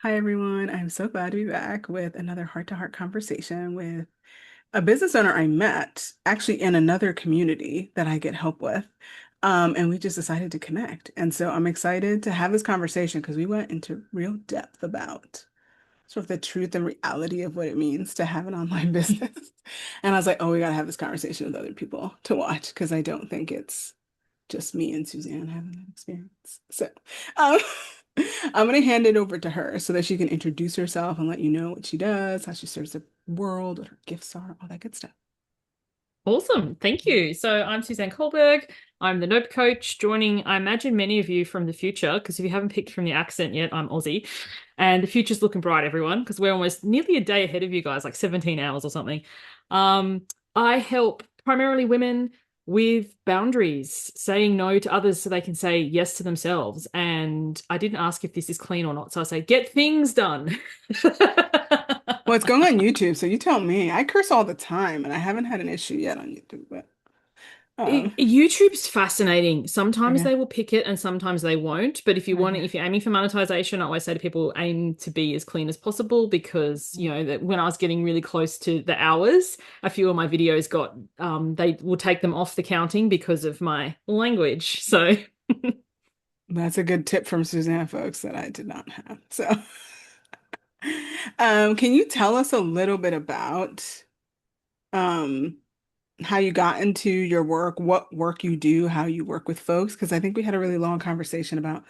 Hi, everyone. I'm so glad to be back with another heart-to-heart conversation with a business owner I met actually in another community that I get help with. And we just decided to connect. And so I'm excited to have this conversation because we went into real depth about sort of the truth and reality of what it means to have an online business. And I was like, oh, we got to have this conversation with other people to watch because I don't think it's just me and Suzanne having that experience. So, um, I'm going to hand it over to her so that she can introduce herself and let you know what she does, how she serves the world, what her gifts are, all that good stuff. Awesome. Thank you. So I'm Suzanne Culberg. I'm the Nope Coach, joining, I imagine, many of you from the future, because if you haven't picked from the accent yet, I'm Aussie. And the future's looking bright, everyone, because we're almost nearly a day ahead of you guys, like 17 hours or something. Um, I help primarily women with boundaries, saying no to others so they can say yes to themselves. And I didn't ask if this is clean or not, so I say, get things done. Well, it's going on YouTube, so you tell me. I curse all the time, and I haven't had an issue yet on YouTube, but YouTube's fascinating. Sometimes yeah. they will pick it and sometimes they won't. But if you want it, Okay. if you're aiming for monetization, I always say to people, aim to be as clean as possible because, that when I was getting really close to the hours, a few of my videos got, they will take them off the counting because of my language. So That's a good tip from Suzanne, folks, that I did not have. So, can you tell us a little bit about um how you got into your work, what work you do, how you work with folks? Because I think we had a really long conversation about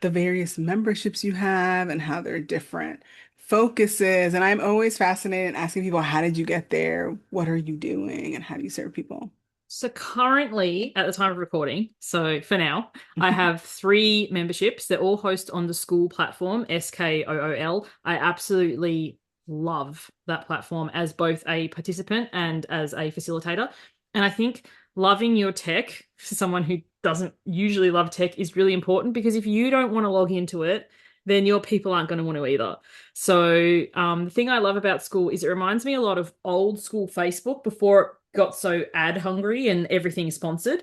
the various memberships you have and how they're different focuses. And I'm always fascinated in asking people, how did you get there? What are you doing? And how do you serve people? So currently, at the time of recording, so for now, I have three memberships. They're all hosted on the school platform, Skool. I absolutely love that platform as both a participant and as a facilitator. And I think loving your tech for someone who doesn't usually love tech is really important because if you don't want to log into it, then your people aren't going to want to either. So the thing I love about school is it reminds me a lot of old school Facebook before it got so ad hungry and everything sponsored.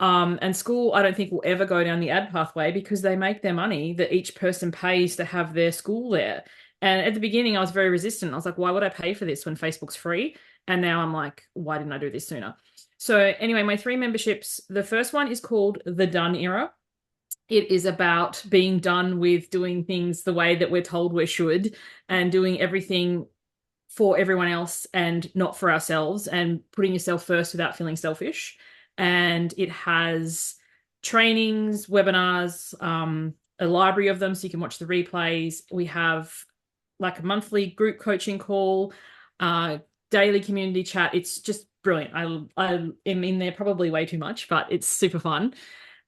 And school, I don't think will ever go down the ad pathway because they make their money that each person pays to have their school there. And at the beginning, I was very resistant. I was like, why would I pay for this when Facebook's free? And now I'm like, why didn't I do this sooner? So, anyway, my three memberships the first one is called The Done Era. It is about being done with doing things the way that we're told we should and doing everything for everyone else and not for ourselves and putting yourself first without feeling selfish. And it has trainings, webinars, a library of them so you can watch the replays. We have like a monthly group coaching call, uh, daily community chat. It's just brilliant. I am in there probably way too much, but it's super fun.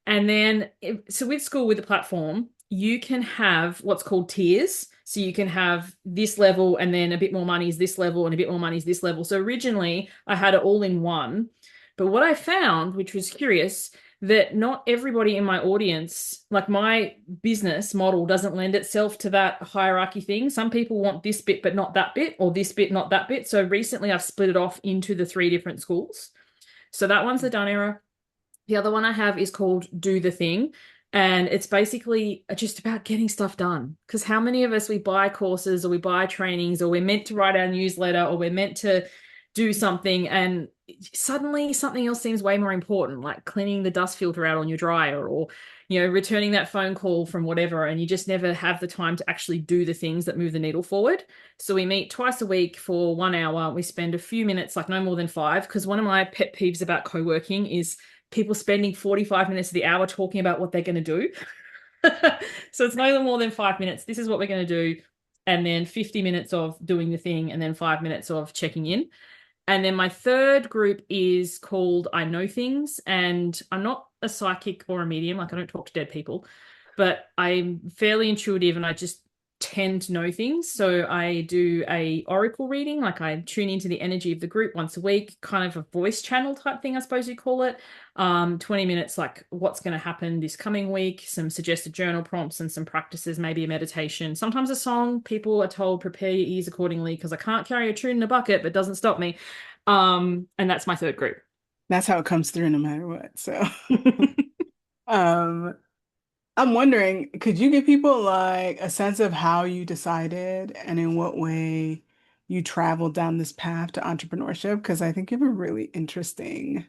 And then, so with school, with the platform, you can have what's called tiers. So you can have this level, and then a bit more money is this level, and a bit more money is this level. So originally, I had it all in one. But what I found, which was curious, that not everybody in my audience, like my business model, doesn't lend itself to that hierarchy thing. Some people want this bit, but not that bit, or this bit, not that bit. So recently, I've split it off into the three different schools. So that one's the done era. The other one I have is called Do the Thing. And it's basically just about getting stuff done. Because how many of us we buy courses or we buy trainings or we're meant to write our newsletter or we're meant to do something and suddenly something else seems way more important, like cleaning the dust filter out on your dryer or, returning that phone call from whatever. And you just never have the time to actually do the things that move the needle forward. So we meet twice a week for 1 hour. We spend a few minutes, like no more than five, because one of my pet peeves about co-working is people spending 45 minutes of the hour talking about what they're going to do. So it's no more than 5 minutes. This is what we're going to do. And then 50 minutes of doing the thing, and then 5 minutes of checking in. And then my third group is called I Know Things. And I'm not a psychic or a medium, like I don't talk to dead people, but I'm fairly intuitive and I just tend to know things. So I do a oracle reading, like I tune into the energy of the group once a week, kind of a voice channel type thing, I suppose you call it. 20 minutes, like what's going to happen this coming week, some suggested journal prompts and some practices, maybe a meditation, sometimes a song. People are told prepare your ears accordingly because I can't carry a tune in a bucket, but doesn't stop me. And that's my third group. That's how it comes through no matter what. So, um, I'm wondering, could you give people like a sense of how you decided and in what way you traveled down this path to entrepreneurship? Because I think you have a really interesting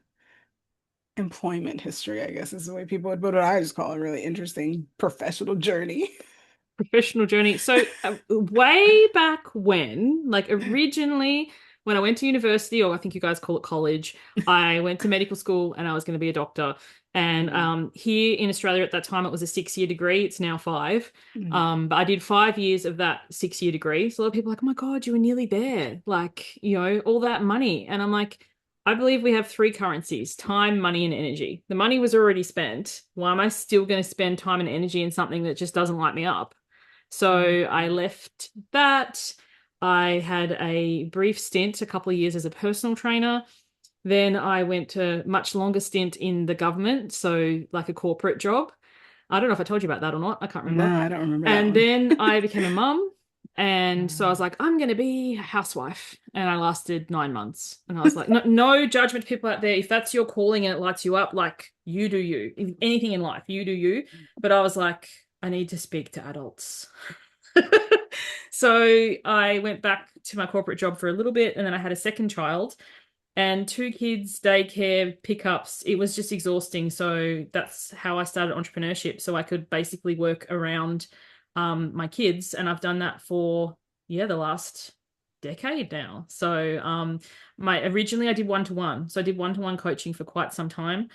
employment history, I guess is the way people would put it. I just call it a really interesting professional journey. Professional journey. So, way back when, like originally, when I went to university, or I think you guys call it college, I went to medical school and I was going to be a doctor. And Mm, here in Australia at that time, it was a 6 year degree. It's now five. mm. But I did 5 years of that 6 year degree. So a lot of people are like, oh my God, you were nearly there. Like, all that money. And I'm like, I believe we have three currencies: time, money, and energy. The money was already spent. Why am I still going to spend time and energy in something that just doesn't light me up? So I Mm. left that. I had a brief stint, a couple of years as a personal trainer. Then I went to a much longer stint in the government, so like a corporate job. I don't know if I told you about that or not. I can't remember. No, I don't remember that And one. then I became a mum. And so I was Mm. like, I'm going to be a housewife. And I lasted 9 months. And I was like, no, no judgment to people out there. If that's your calling and it lights you up, like you do you. Anything in life, you do you. But I was like, I need to speak to adults. So I went back to my corporate job for a little bit. And then I had a second child and two kids, daycare, pickups. It was just exhausting. So that's how I started entrepreneurship. So I could basically work around my kids. And I've done that for, yeah, the last decade now. So my originally I did one-to-one. So I did one-to-one coaching for quite some time.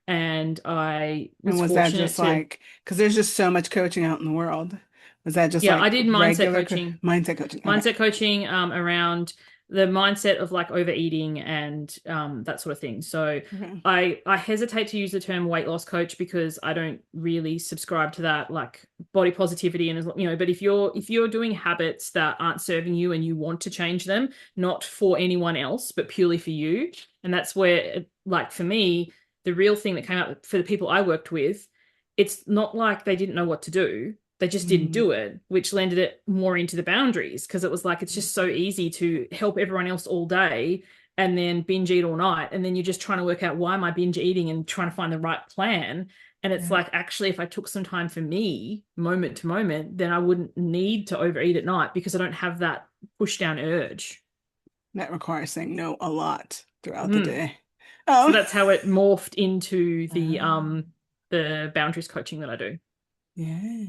And I And was was that fortunate just to, like, because there's just so much coaching out in the world. Was that just yeah, I like did mindset regular coaching. mindset coaching? Okay. Mindset coaching around the mindset of like overeating and that sort of thing. So Okay. I hesitate to use the term weight loss coach because I don't really subscribe to that, like body positivity and but if you're doing habits that aren't serving you and you want to change them, not for anyone else but purely for you, and that's where, like, for me, the real thing that came up for the people I worked with, it's not like they didn't know what to do, they just didn't Mm. do it, which landed it more into the boundaries because it was like it's just so easy to help everyone else all day and then binge eat all night. And then you're just trying to work out, why am I binge eating, and trying to find the right plan. And it's Yeah. like, actually, if I took some time for me, moment to moment, then I wouldn't need to overeat at night because I don't have that push down urge. That requires saying no a lot throughout the Mm. day. So Um, that's how it morphed into the um, boundaries coaching that I do. yeah.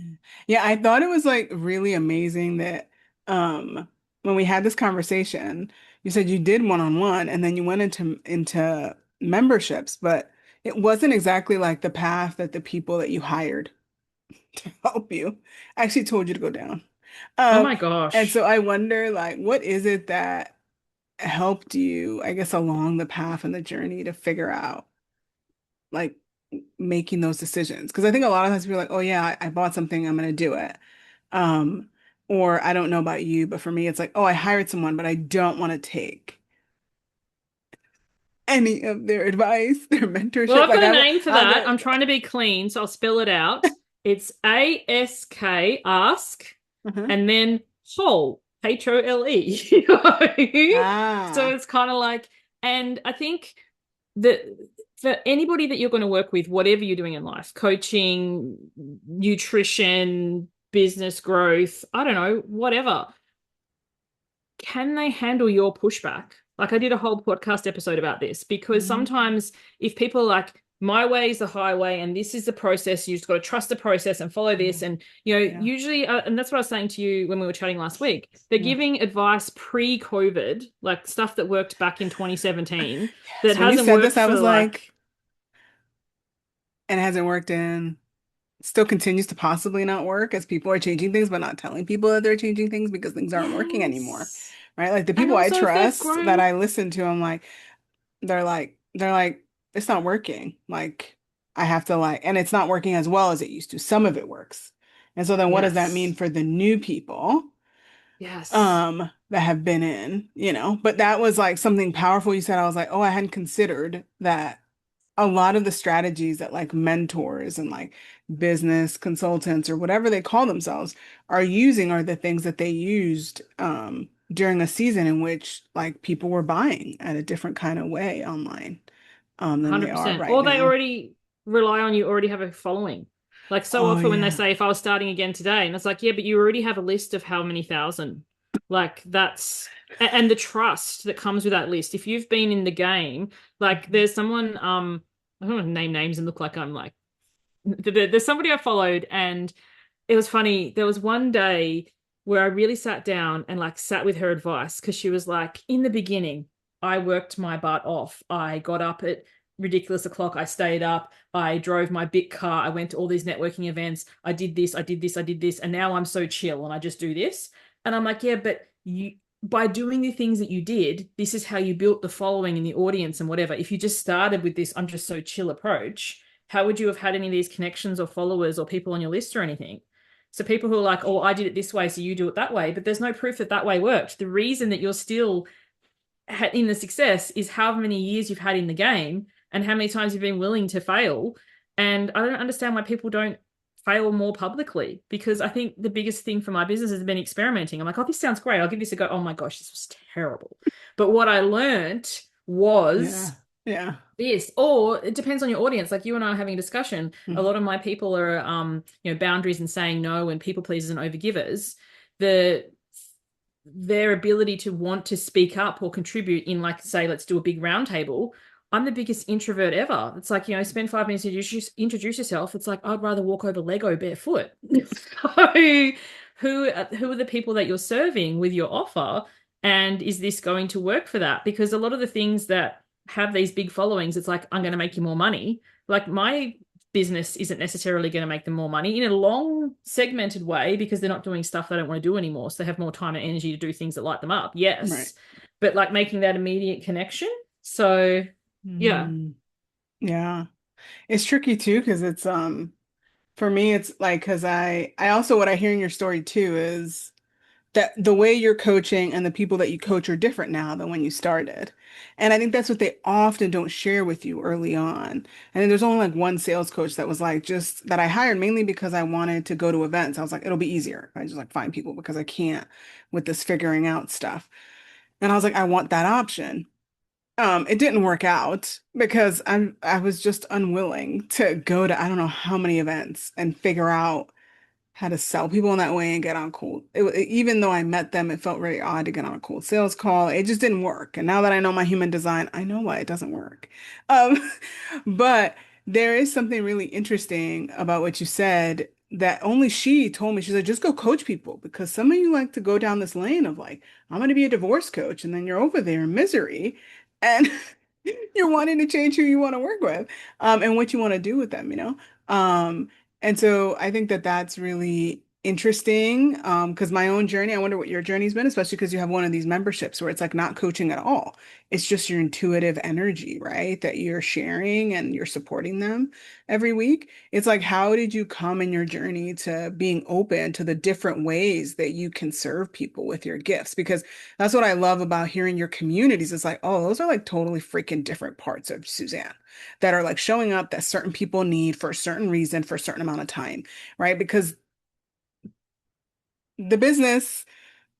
Yeah, I thought it was like really amazing that when we had this conversation, you said you did one-on-one and then you went into memberships, but it wasn't exactly like the path that the people that you hired to help you actually told you to go down. Oh Um, my and gosh. so I wonder like what is it that helped you, I guess, along the path and the journey to figure out like making those decisions? Because I think a lot of times people are like, oh yeah, I bought something, I'm gonna do it. Um, or I don't know about you, but for me, it's like, oh, I hired someone, but I don't want to take any of their advice, their Well, mentorship. I've Like got a name for I'll that. I'm get, trying to be clean, so I'll spell it out. It's ASK, ask, uh-huh. and then hole, HOLE. So Ah, it's kind of like, and I think that for anybody that you're going to work with, whatever you're doing in life, coaching, nutrition, business growth, I don't know, whatever, can they handle your pushback? Like, I did a whole podcast episode about this because mm, sometimes if people are like, my way is the highway and this is the process, you just got to trust the process and follow this. mm, And, yeah, usually, and that's what I was saying to you when we were chatting last week, they're yeah. giving advice pre-COVID, like stuff that worked back in 2017 that Yes, when you hasn't said worked this, I was for like, like, and it hasn't worked in, still continues to possibly not work as people are changing things, but not telling people that they're changing things because things aren't working anymore. yes. Right? Like the And people I also if they've trust that grown, I listen to, I'm like, they're like, it's not working. Like I have to like, and it's not working as well as it used to. Some of it works. And so then what does that mean yes, for the new people yes, that have been in, But that was like something powerful you said. I was like, oh, I hadn't considered that a lot of the strategies that like mentors and like business consultants or whatever they call themselves are using are the things that they used during a season in which like people were buying at a different kind of way online than they are 100%. right Or they now. already rely on you, already have a following. Like so Oh often when they yeah. say, if I was starting again today, and it's like, yeah, but you already have a list of how many thousand. Like that's and the trust that comes with that list. If you've been in the game, like Mhm. there's someone, I don't want to name names and look like I'm like there's somebody I followed, and it was funny. There was one day where I really sat down and like sat with her advice because she was like, in the beginning, I worked my butt off. I got up at ridiculous o'clock. I stayed up. I drove my big car. I went to all these networking events. I did this, I did this, I did this. And now I'm so chill and I just do this. And I'm like, yeah, but you, by doing the things that you did, this is how you built the following and the audience and whatever. If you just started with this, I'm just so chill approach, how would you have had any of these connections or followers or people on your list or anything? So people who are like, oh, I did it this way, so you do it that way, but there's no proof that that way worked. The reason that you're still in the success is how many years you've had in the game and how many times you've been willing to fail. And I don't understand why people don't fail more publicly, because I think the biggest thing for my business has been experimenting. I'm like, oh, this sounds great. I'll give this a go. Oh my gosh, this was terrible. But what I learned Yeah. was Yeah. this, or it depends on your audience. Like you and I are having a discussion. A Mhm. lot of my people are boundaries and saying no and people pleasers and overgivers. The Their ability to want to speak up or contribute in, like, say, let's do a big round table. I'm the biggest introvert ever. It's like, spend 5 minutes to introduce yourself. It's like, I'd rather walk over Lego barefoot. So who are the people that you're serving with your offer? And is this going to work for that? Because a lot of the things that have these big followings, it's like, I'm going to make you more money. Like my business isn't necessarily going to make them more money in a long segmented way, because they're not doing stuff they don't want to do anymore. So they have more time and energy to do things that light them up. Right. Yes. But like making that immediate connection. So yeah. Mm. Yeah. It's tricky too because it's for me it's like because I also what I hear in your story too is that the way you're coaching and the people that you coach are different now than when you started. And I think that's what they often don't share with you early on. And then there's only like one sales coach that was like just that I hired mainly because I wanted to go to events. I was like, it'll be easier. I just like find people because I can't with this figuring out stuff. And I was like, I want that option. It didn't work out because I was just unwilling to go to I don't know how many events and figure out how to sell people in that way and get on cold. Even though I met them, it felt really odd to get on a cold sales call. It just didn't work. And now that I know my human design, I know why it doesn't work. Um, but there is something really interesting about what you said that only she told me. She said, just go coach people because some of you like to go down this lane of like, I'm going to be a divorce coach. And then you're over there in misery and you're wanting to change who you want to work with, and what you want to do with them, you know? Um, and so I think that that's really interesting because my own journey, I wonder what your journey's been, especially because you have one of these memberships where it's like not coaching at all. It's just your intuitive energy, right? That you're sharing and you're supporting them every week. It's like, how did you come in your journey to being open to the different ways that you can serve people with your gifts? Because that's what I love about hearing your communities. It's like, oh, those are like totally freaking different parts of Suzanne that are like showing up that certain people need for a certain reason for a certain amount of time, right? Because the business,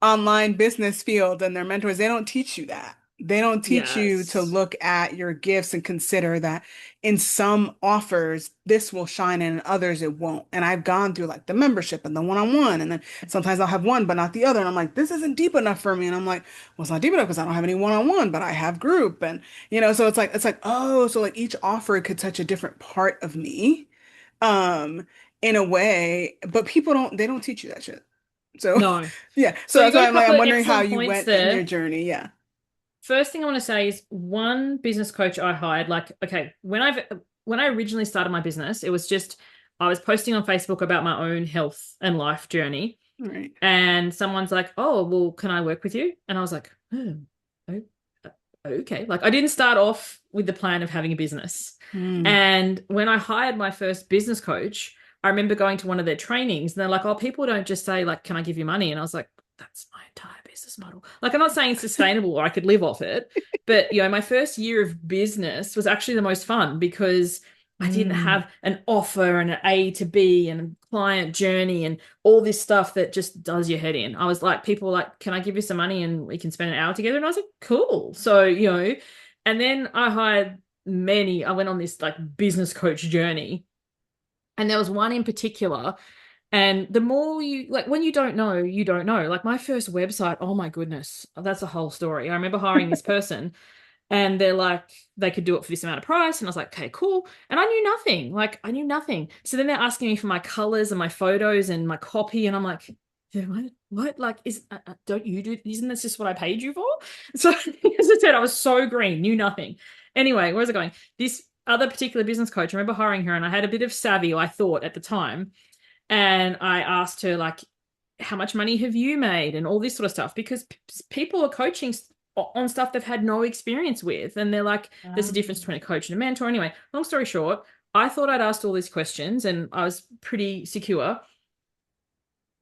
online business field and their mentors, they don't teach you that. They don't teach you to Yes. look at your gifts and consider that in some offers, this will shine and in others it won't. And I've gone through like the membership and the one-on-one, and then sometimes I'll have one, but not the other. And I'm like, this isn't deep enough for me. And I'm like, well, it's not deep enough because I don't have any one-on-one, but I have group. And so it's like, oh, so like each offer could touch a different part of me, um, in a way, but they don't teach you that shit. So No. yeah, so So you that's got why a couple I'm of wondering how excellent you points went in your there. journey. Yeah. First thing I want to say is, one business coach I hired, like, okay, when I originally started my business, it was just I was posting on Facebook about my own health and life journey. All right. And someone's like, "Oh, well, can I work with you?" And I was like, oh, okay. Like I didn't start off with the plan of having a business. Mm. And when I hired my first business coach, I remember going to one of their trainings and they're like, "Oh, people don't just say like, can I give you money?" And I was like, that's my entire business model. Like I'm not saying it's sustainable or I could live off it, but my first year of business was actually the most fun because I didn't Mm. have an offer and an A to B and a client journey and all this stuff that just does your head in. I was like, people were like, can I give you some money and we can spend an hour together? And I was like, cool. So, and then I went on this like business coach journey. And there was one in particular, and the more you like, when you don't know, you don't know. Like my first website, oh my goodness, that's a whole story. I remember hiring this person and they're like, they could do it for this amount of price. And I was like, okay, cool. And I knew nothing. Like I knew nothing. So then they're asking me for my colors and my photos and my copy. And I'm like, yeah, what? Like, don't you do, isn't this just what I paid you for? So as I said, I was so green, knew nothing. Anyway, where's it going? This other particular business coach, I remember hiring her and I had a bit of savvy, I thought at the time. And I asked her, like, how much money have you made and all this sort of stuff because people are coaching on stuff they've had no experience with, and they're like, there's a difference between a coach and a mentor. Anyway, long story short, I thought I'd asked all these questions and I was pretty secure.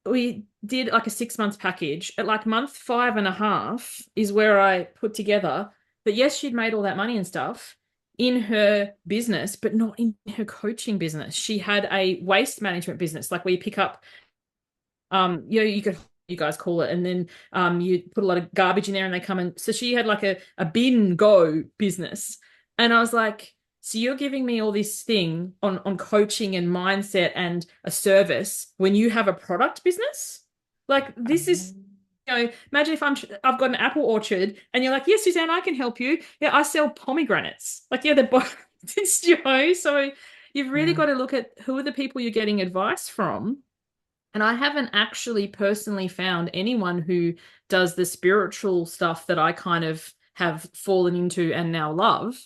We did like a 6 month package. At like month 5.5 is where I put together that yes, she'd made all that money and stuff in her business, but not in her coaching business. She had a waste management business, like where you pick up, you could, you guys call it, and then you put a lot of garbage in there and they come and so she had like a bin go business. And I was like, so you're giving me all this thing on coaching and mindset and a service when you have a product business? Like this is, imagine if I've got an apple orchard and you're like, yes, Suzanne, I can help you. Yeah, I sell pomegranates. Like, yeah, they're both, so you've really Yeah. got to look at who are the people you're getting advice from. And I haven't actually personally found anyone who does the spiritual stuff that I kind of have fallen into and now love,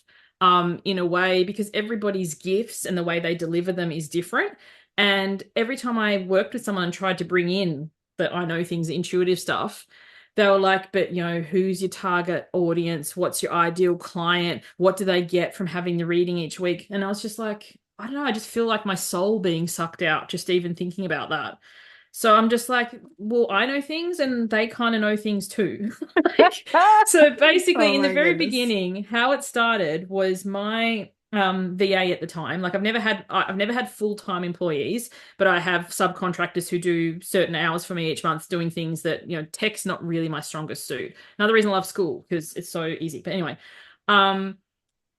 in a way, because everybody's gifts and the way they deliver them is different. And every time I worked with someone and tried to bring in that I know things, intuitive stuff, they were like, but who's your target audience? What's your ideal client? What do they get from having the reading each week? And I was just like, I don't know, I just feel like my soul being sucked out just even thinking about that. So I'm just like, well, I know things and they kind of know things too. Like, so basically, Oh in the my very goodness. beginning, how it started was my VA at the time. Like I've never had full-time employees, but I have subcontractors who do certain hours for me each month doing things that, tech's not really my strongest suit. Another reason I love school because it's so easy. But anyway, um,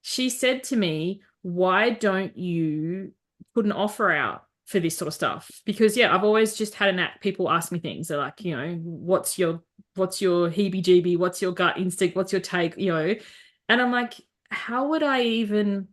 she said to me, why don't you put an offer out for this sort of stuff? Because yeah, I've always just had a knack. People ask me things. They're like, what's your heebie-jeebie? What's your gut instinct? What's your take? And I'm like, how would I even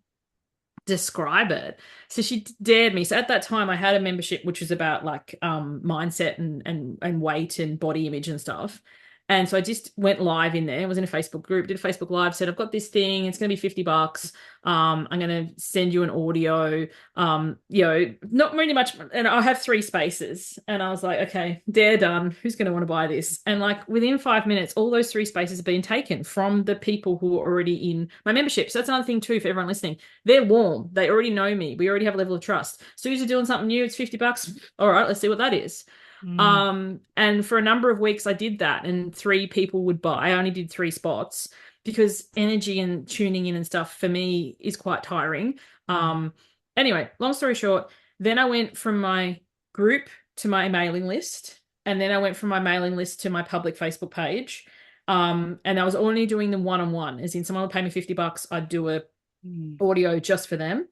describe it? So she dared me. So at that time I had a membership which was about like mindset and weight and body image and stuff. And so I just went live in there. I was in a Facebook group, did a Facebook live, said, I've got this thing, it's gonna be $50. I'm gonna send you an audio. Not really much, and I have 3 spaces. And I was like, okay, dare done. Who's gonna want to buy this? And like within 5 minutes, all those 3 spaces have been taken from the people who are already in my membership. So that's another thing too for everyone listening. They're warm. They already know me. We already have a level of trust. So you're doing something new, it's $50. All right, let's see what that is. Mm, And for a number of weeks I did that and 3 people would buy. I only did 3 spots because energy and tuning in and stuff for me is quite tiring. yeah. Um, anyway, long story short, then I went from my group to my mailing list, and then I went from my mailing list to my public Facebook page. And I was only doing them one-on-one, as in someone would pay me $50, I'd do a Mm, audio just for them.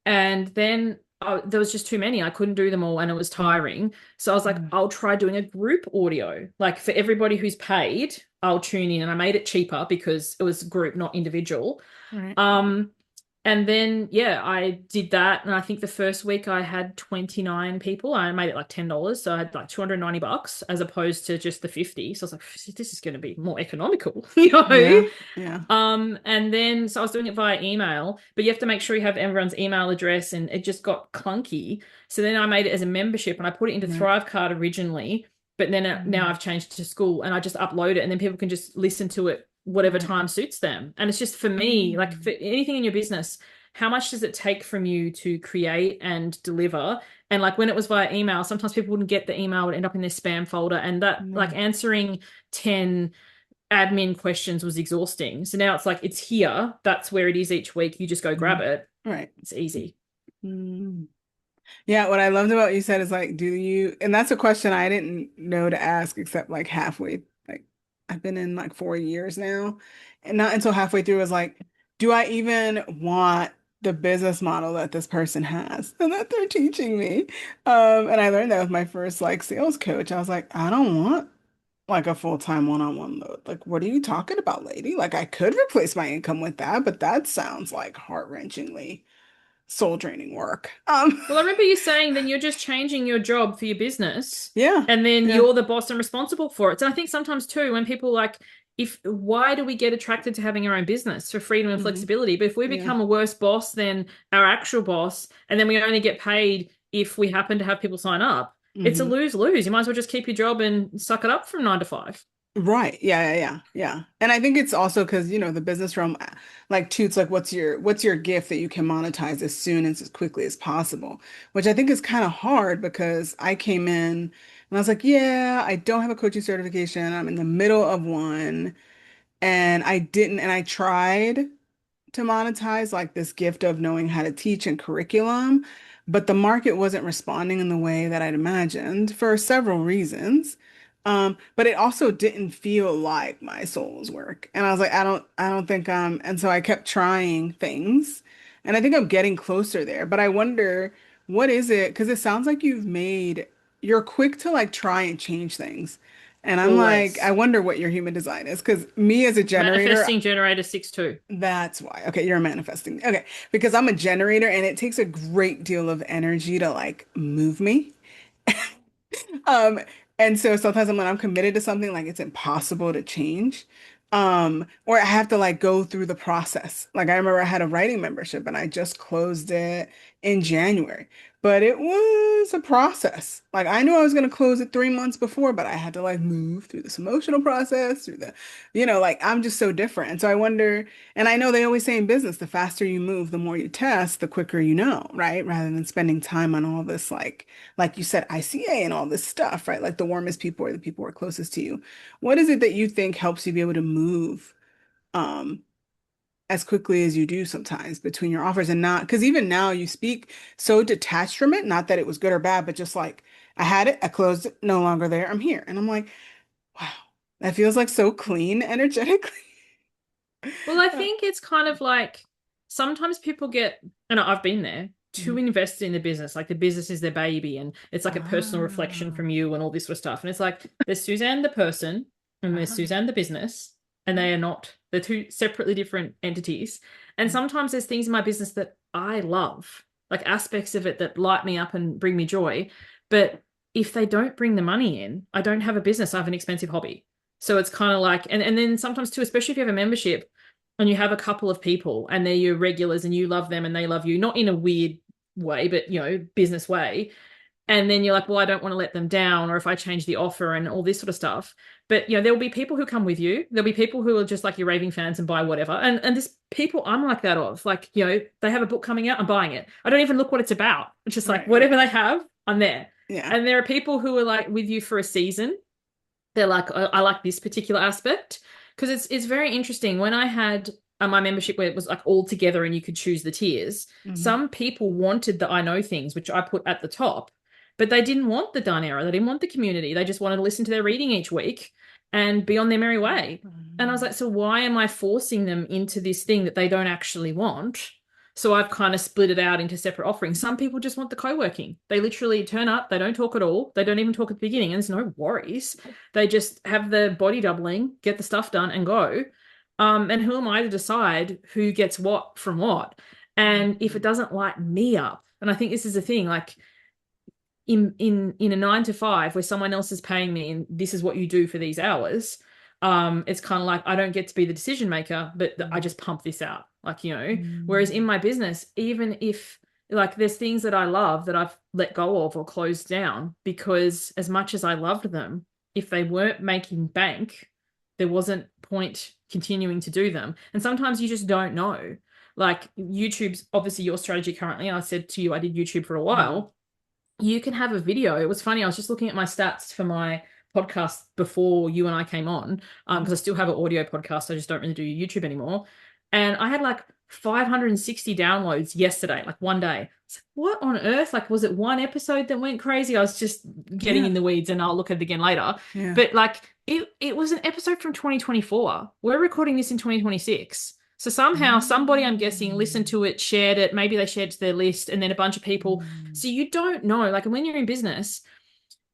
And then there was just too many. I couldn't do them all and it was tiring. So I was like, yeah. I'll try doing a group audio. Like for everybody who's paid, I'll tune in. And I made it cheaper because it was group, not individual. Right. Um, and then, yeah, I did that. And I think the first week I had 29 people. I made it like $10. So I had like $290 as opposed to just the 50. So I was like, this is going to be more economical, Yeah. Yeah. And then so I was doing it via email, but you have to make sure you have everyone's email address, and it just got clunky. So then I made it as a membership and I put it into Right. Thrivecart originally, but then now Mm, I've changed it to school and I just upload it and then people can just listen to it whatever right. time suits them. And it's just for me, like Mm, for anything in your business, how much does it take from you to create and deliver? And like when it was via email, sometimes people wouldn't get the email, would end up in their spam folder, and that like yeah. answering 10 admin questions was exhausting. So now it's like it's here. That's where it is each week. You just go grab Mhm. it. Right. It's easy. Mm. Yeah, what I loved about what you said is like, do you, and that's a question I didn't know to ask except like halfway. Like, I've been in like 4 years now, and not until halfway through was like, do I even want the business model that this person has and that they're teaching me. And I learned that with my first like sales coach. I was like, I don't want like a full-time one-on-one load. Like, what are you talking about, lady? Like, I could replace my income with that, but that sounds like heart-wrenchingly soul-draining work. Well, I remember you saying then you're just changing your job for your business Yeah, and then yeah, you're the boss and responsible for it. So I think sometimes too, when people like, if why do we get attracted to having our own business for freedom and hmm flexibility? But if we yeah, become a worse boss than our actual boss, and then we only get paid if we happen to have people sign up, it's a hmm lose-lose. You might as well just keep your job and suck it up from 9 to 5. Right. Yeah, yeah, yeah, yeah. And I think it's also because, the business realm like toots like what's your gift that you can monetize as soon as quickly as possible, which I think is kind of hard because I came in and I was like, yeah, I don't have a coaching certification. I'm in the middle of one and I tried to monetize like this gift of knowing how to teach and curriculum, but the market wasn't responding in the way that I'd imagined for several reasons. But it also didn't feel like my soul's work. And I was like, I don't think and so I kept trying things. And I think I'm getting closer there. But I wonder, what is it? Because it sounds like you're quick to like try and change things. And I'm like, I Always. wonder what your human design is. Because me as a generator, Manifesting generator 6-2. that's why. Okay, you're manifesting. Okay, because I'm a generator and it takes a great deal of energy to like move me. Um, and so sometimes when I'm committed to something, like it's impossible to change. Or I have to like go through the process. Like I remember I had a writing membership and I just closed it in January, but it was a process. Like I knew I was going to close it 3 months before, but I had to like move through this emotional process, through like I'm just so different. And so I wonder, and I know they always say in business, the faster you move, the more you test, the quicker you know, right? Rather than spending time on all this like you said, ICA and all this stuff, right? Like the warmest people are the people who are closest to you. What is it that you think helps you be able to move um, as quickly as you do sometimes between your offers and not? Because even now you speak so detached from it, not that it was good or bad, but just like I had it, I closed it, no longer there, I'm here. And I'm like, wow, that feels like so clean energetically. Well, I think it's kind of like sometimes people get, and I've been there, too Mhm. invested in the business. Like the business is their baby and it's like a personal reflection Ah, from you and all this sort of stuff. And it's like there's Suzanne the person and there's ah, Suzanne the business, and yeah. they are not, they're two separately different entities. And Mhm. sometimes there's things in my business that I love, like aspects of it that light me up and bring me joy. But if they don't bring the money in, I don't have a business, I have an expensive hobby. So it's kind of like, and then sometimes too, especially if you have a membership and you have a couple of people and they're your regulars and you love them and they love you, not in a weird way, but business way. And then you're like, well, I don't want to let them down, or if I change the offer and all this sort of stuff. But there will be people who come with you. There'll be people who are just like your raving fans and buy whatever. And there's people I'm like that of. Like, they have a book coming out, I'm buying it. I don't even look what it's about. It's just like Right, whatever right. they have, I'm there. Yeah. And there are people who are like with you for a season. They're like, I like this particular aspect because it's very interesting. When I had my membership where it was like all together and you could choose the tiers, Mhm. some people wanted the I know things, which I put at the top, but they didn't want the done era. They didn't want the community. They just wanted to listen to their reading each week and be on their merry way. And I was like, so why am I forcing them into this thing that they don't actually want? So I've kind of split it out into separate offerings. Some people just want the co-working. They literally turn up, they don't talk at all, they don't even talk at the beginning, and there's no worries. They just have the body doubling, get the stuff done, and go. And who am I to decide who gets what from what? And if it Mhm. doesn't light me up, and I think this is the thing, like in a 9 to 5 where someone else is paying me and this is what you do for these hours, it's kind of like I don't get to be the decision maker, but I Mhm. just pump this out, like whereas in Mhm. my business, even if like there's things that I love that I've let go of or closed down because as much as I loved them, if they weren't making bank, there wasn't point continuing to do them. And sometimes you just don't know. Like YouTube's obviously your strategy currently. I said to you I did YouTube for a Mhm. while. You can have a video. It was funny. I was just looking at my stats for my podcast before you and I came on, Mhm. because I still have an audio podcast. I just don't really do YouTube anymore. And I had like 560 downloads yesterday, like one day. It's like, what on earth? Like, was it one episode that went crazy? I was just getting Yeah. in the weeds and I'll look at it again later. Yeah. But like, it was an episode from 2024. We're recording this in 2026. So somehow somebody, I'm guessing, listened Mm. to it, shared it, maybe they shared it to their list, and then a bunch of people. Mm. So you don't know, like when you're in business,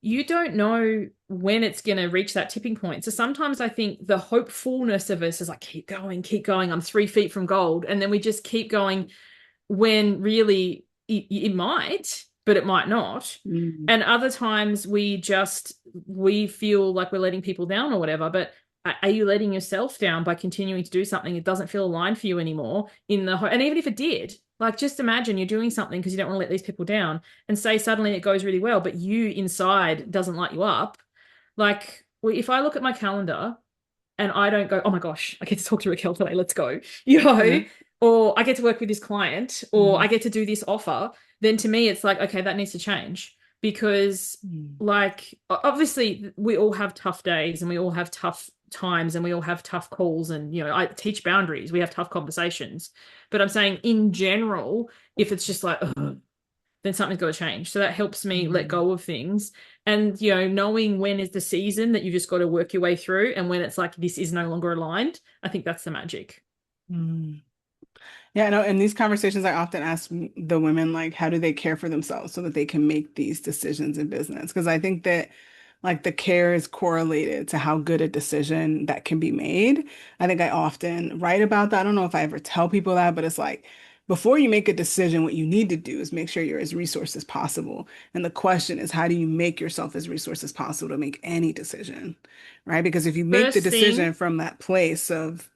you don't know when it's going to reach that tipping point. So sometimes I think the hopefulness of us is like, keep going, keep going. I'm 3 feet from gold. And then we just keep going when really it might, but it might not. Mm. And other times we feel like we're letting people down or whatever. But are you letting yourself down by continuing to do something that doesn't feel aligned for you anymore? And even if it did, like just imagine you're doing something because you don't want to let these people down, and say suddenly it goes really well, but you inside doesn't light you up. Like if I look at my calendar and I don't go, oh my gosh, I get to talk to Raquel today, let's go, Yeah. or I get to work with this client, or I Mm. get to do this offer, then to me it's like, okay, that needs to change because, Mm. like, obviously we all have tough days and we all have tough times and we all have tough calls and, I teach boundaries, we have tough conversations. But I'm saying in general, if it's just like, ugh, then something's got to change. So that helps me let Mm. go of things. And, knowing when is the season that you just got to work your way through and when it's like this is no longer aligned, I think that's the magic. Mm. Yeah, no, in these conversations, I often ask the women, like, how do they care for themselves so that they can make these decisions in business? Because I think that, like, the care is correlated to how good a decision that can be made. I think I often write about that. I don't know if I ever tell people that, but it's like, before you make a decision, what you need to do is make sure you're as resourced as possible. And the question is, how do you make yourself as resourced as possible to make any decision? Right? Because if you make the First thing, decision from that place of,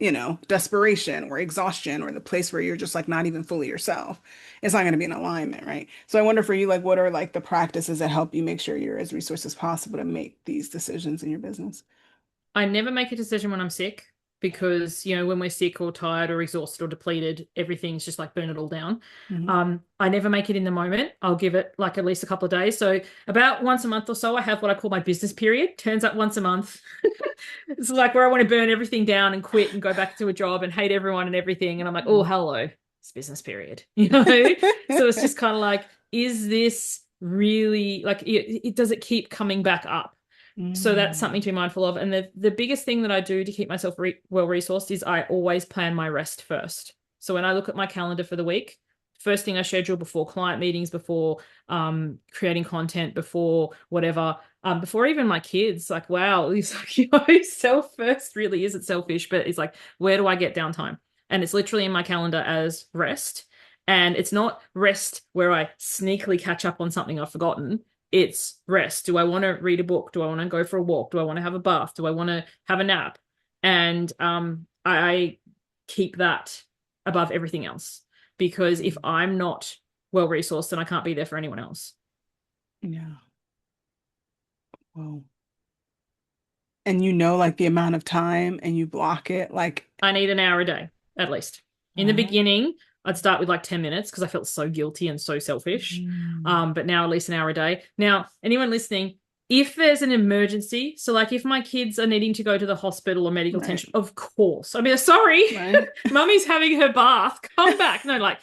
desperation or exhaustion or the place where you're just like not even fully yourself, it's not going to be in alignment, right? So I wonder for you, like, what are like the practices that help you make sure you're as resourced as possible to make these decisions in your business? I never make a decision when I'm sick because, when we're sick or tired or exhausted or depleted, everything's just like burn it all down. Hmm. I never make it in the moment. I'll give it like at least a couple of days. So about once a month or so, I have what I call my business period. Turns up once a month. It's like where I want to burn everything down and quit and go back to a job and hate everyone and everything. And I'm like, oh, hello, it's business period. So it's just kind of like, is this really like, does it keep coming back up? So that's something Mm. to be mindful of. And the biggest thing that I do to keep myself well resourced is I always plan my rest first. So when I look at my calendar for the week, first thing I schedule before client meetings, before creating content, before whatever, before even my kids, like, wow, it's like, self first really isn't selfish, but it's like, where do I get downtime? And it's literally in my calendar as rest. And it's not rest where I sneakily catch up on something I've forgotten. It's rest. Do I want to read a book? Do I want to go for a walk? Do I want to have a bath? Do I want to have a nap? And I keep that above everything else because if I'm not well resourced, then I can't be there for anyone else. Yeah. Whoa. And like the amount of time and you block it, like, I need an hour a day, at least. In the uh, beginning, I'd start with like 10 minutes because I felt so guilty and so selfish. mm, But now at least an hour a day. Now, anyone listening, if there's an emergency, so like if my kids are needing to go to the hospital or medical right, attention, of course. I mean, sorry, right. mummy's having her bath. Come back. No, like,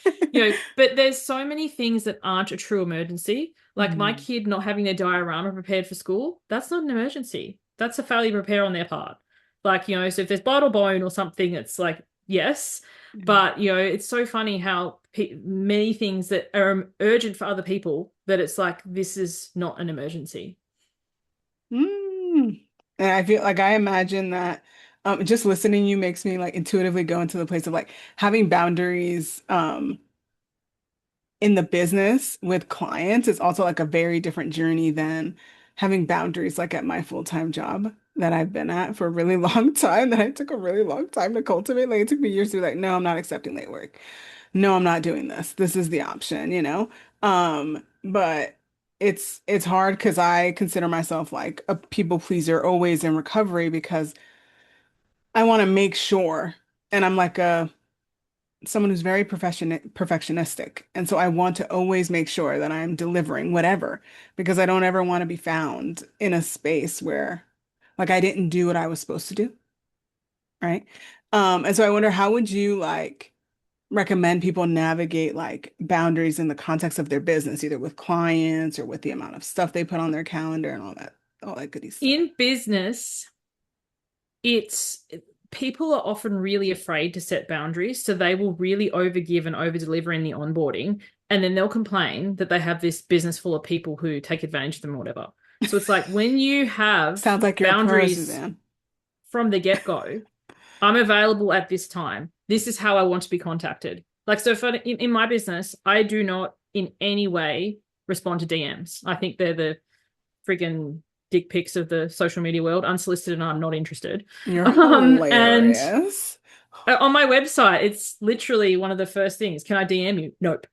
but there's so many things that aren't a true emergency. Like my Mm, kid not having their diorama prepared for school, that's not an emergency. That's a failure to prepare on their part. Like, so if there's blood or bone or something, it's like, yes. yeah. But, it's so funny how many things that are urgent for other people that it's like, this is not an emergency. Mm. And I feel like I imagine that just listening to you makes me like intuitively go into the place of like having boundaries in the business with clients is also like a very different journey than having boundaries like at my full-time job that I've been at for a really long time that I took a really long time to cultivate. Like it took me years to be like, no, I'm not accepting late work. No, I'm not doing this. This is the option. But it's hard because I consider myself like a people pleaser always in recovery because I want to make sure, and I'm like a someone who's very perfectionistic. And so I want to always make sure that I'm delivering whatever because I don't ever want to be found in a space where like I didn't do what I was supposed to do, right? And so I wonder how would you like recommend people navigate like boundaries in the context of their business, either with clients or with the amount of stuff they put on their calendar and all that goody stuff. In business, it's people are often really afraid to set boundaries. So they will really overgive and overdeliver in the onboarding. And then they'll complain that they have this business full of people who take advantage of them or whatever. So it's like when you have Sounds like you're a pro, boundaries Suzanne. from the get-go, I'm available at this time. This is how I want to be contacted. Like, so for in my business, I do not in any way respond to DMs. I think they're the friggin' dick pics of the social media world, unsolicited, and I'm not interested. You're And hilarious. on my website, it's literally one of the first things. Can I DM you? Nope.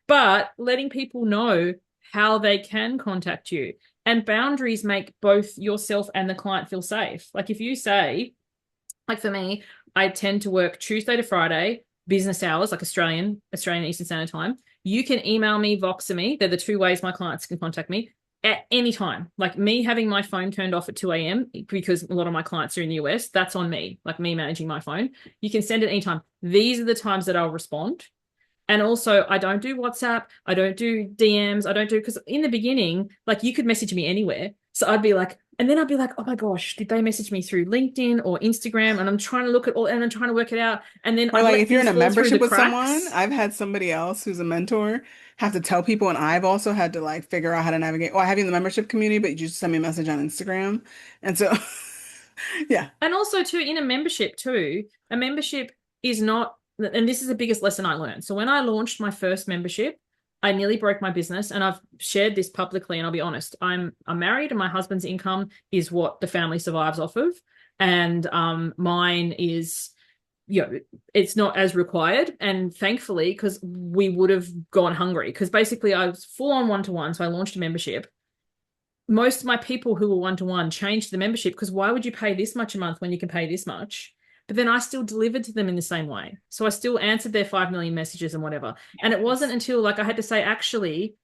But letting people know how they can contact you, and boundaries make both yourself and the client feel safe. Like if you say, like for me, I tend to work Tuesday to Friday, business hours, like Australian Eastern Standard Time. You can email me, Voxer me. They're the two ways my clients can contact me at any time. Like me having my phone turned off at 2 a.m. because a lot of my clients are in the US, that's on me, like me managing my phone. You can send it anytime. These are the times that I'll respond. And also, I don't do WhatsApp. I don't do DMs. I don't do, because in the beginning, like you could message me anywhere. So I'd be like, and then I'd be like, oh my gosh, did they message me through LinkedIn or Instagram? And I'm trying to look at all, and I'm trying to work it out. And then Or I'd like let if you're in things a fall through the membership with someone, cracks. I've had somebody else who's a mentor have to tell people, and I've also had to like figure out how to navigate. Oh, I have you in the membership community, but you just send me a message on Instagram. And so, yeah. And also, too, in a membership is not, and this is the biggest lesson I learned. So when I launched my first membership, I nearly broke my business, and I've shared this publicly. And I'll be honest, I'm married, and my husband's income is what the family survives off of, and mine is, it's not as required. And thankfully, because we would have gone hungry, because basically I was full on one to one, so I launched a membership. Most of my people who were one to one changed the membership, because why would you pay this much a month when you can pay this much? But then I still delivered to them in the same way. So I still answered their 5 million messages and whatever. And it wasn't Yes. until like I had to say, actually,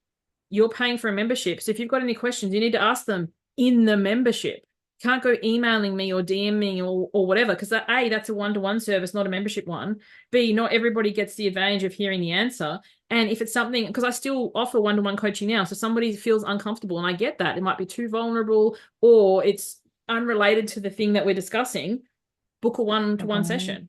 you're paying for a membership. So if you've got any questions, you need to ask them in the membership. You can't go emailing me or DMing or whatever, because that, A, that's a one-to-one service, not a membership one. B, not everybody gets the advantage of hearing the answer. And if it's something, because I still offer one-to-one coaching now, so somebody feels uncomfortable, and I get that. It might be too vulnerable or it's unrelated to the thing that we're discussing, book a one-to-one Okay. session.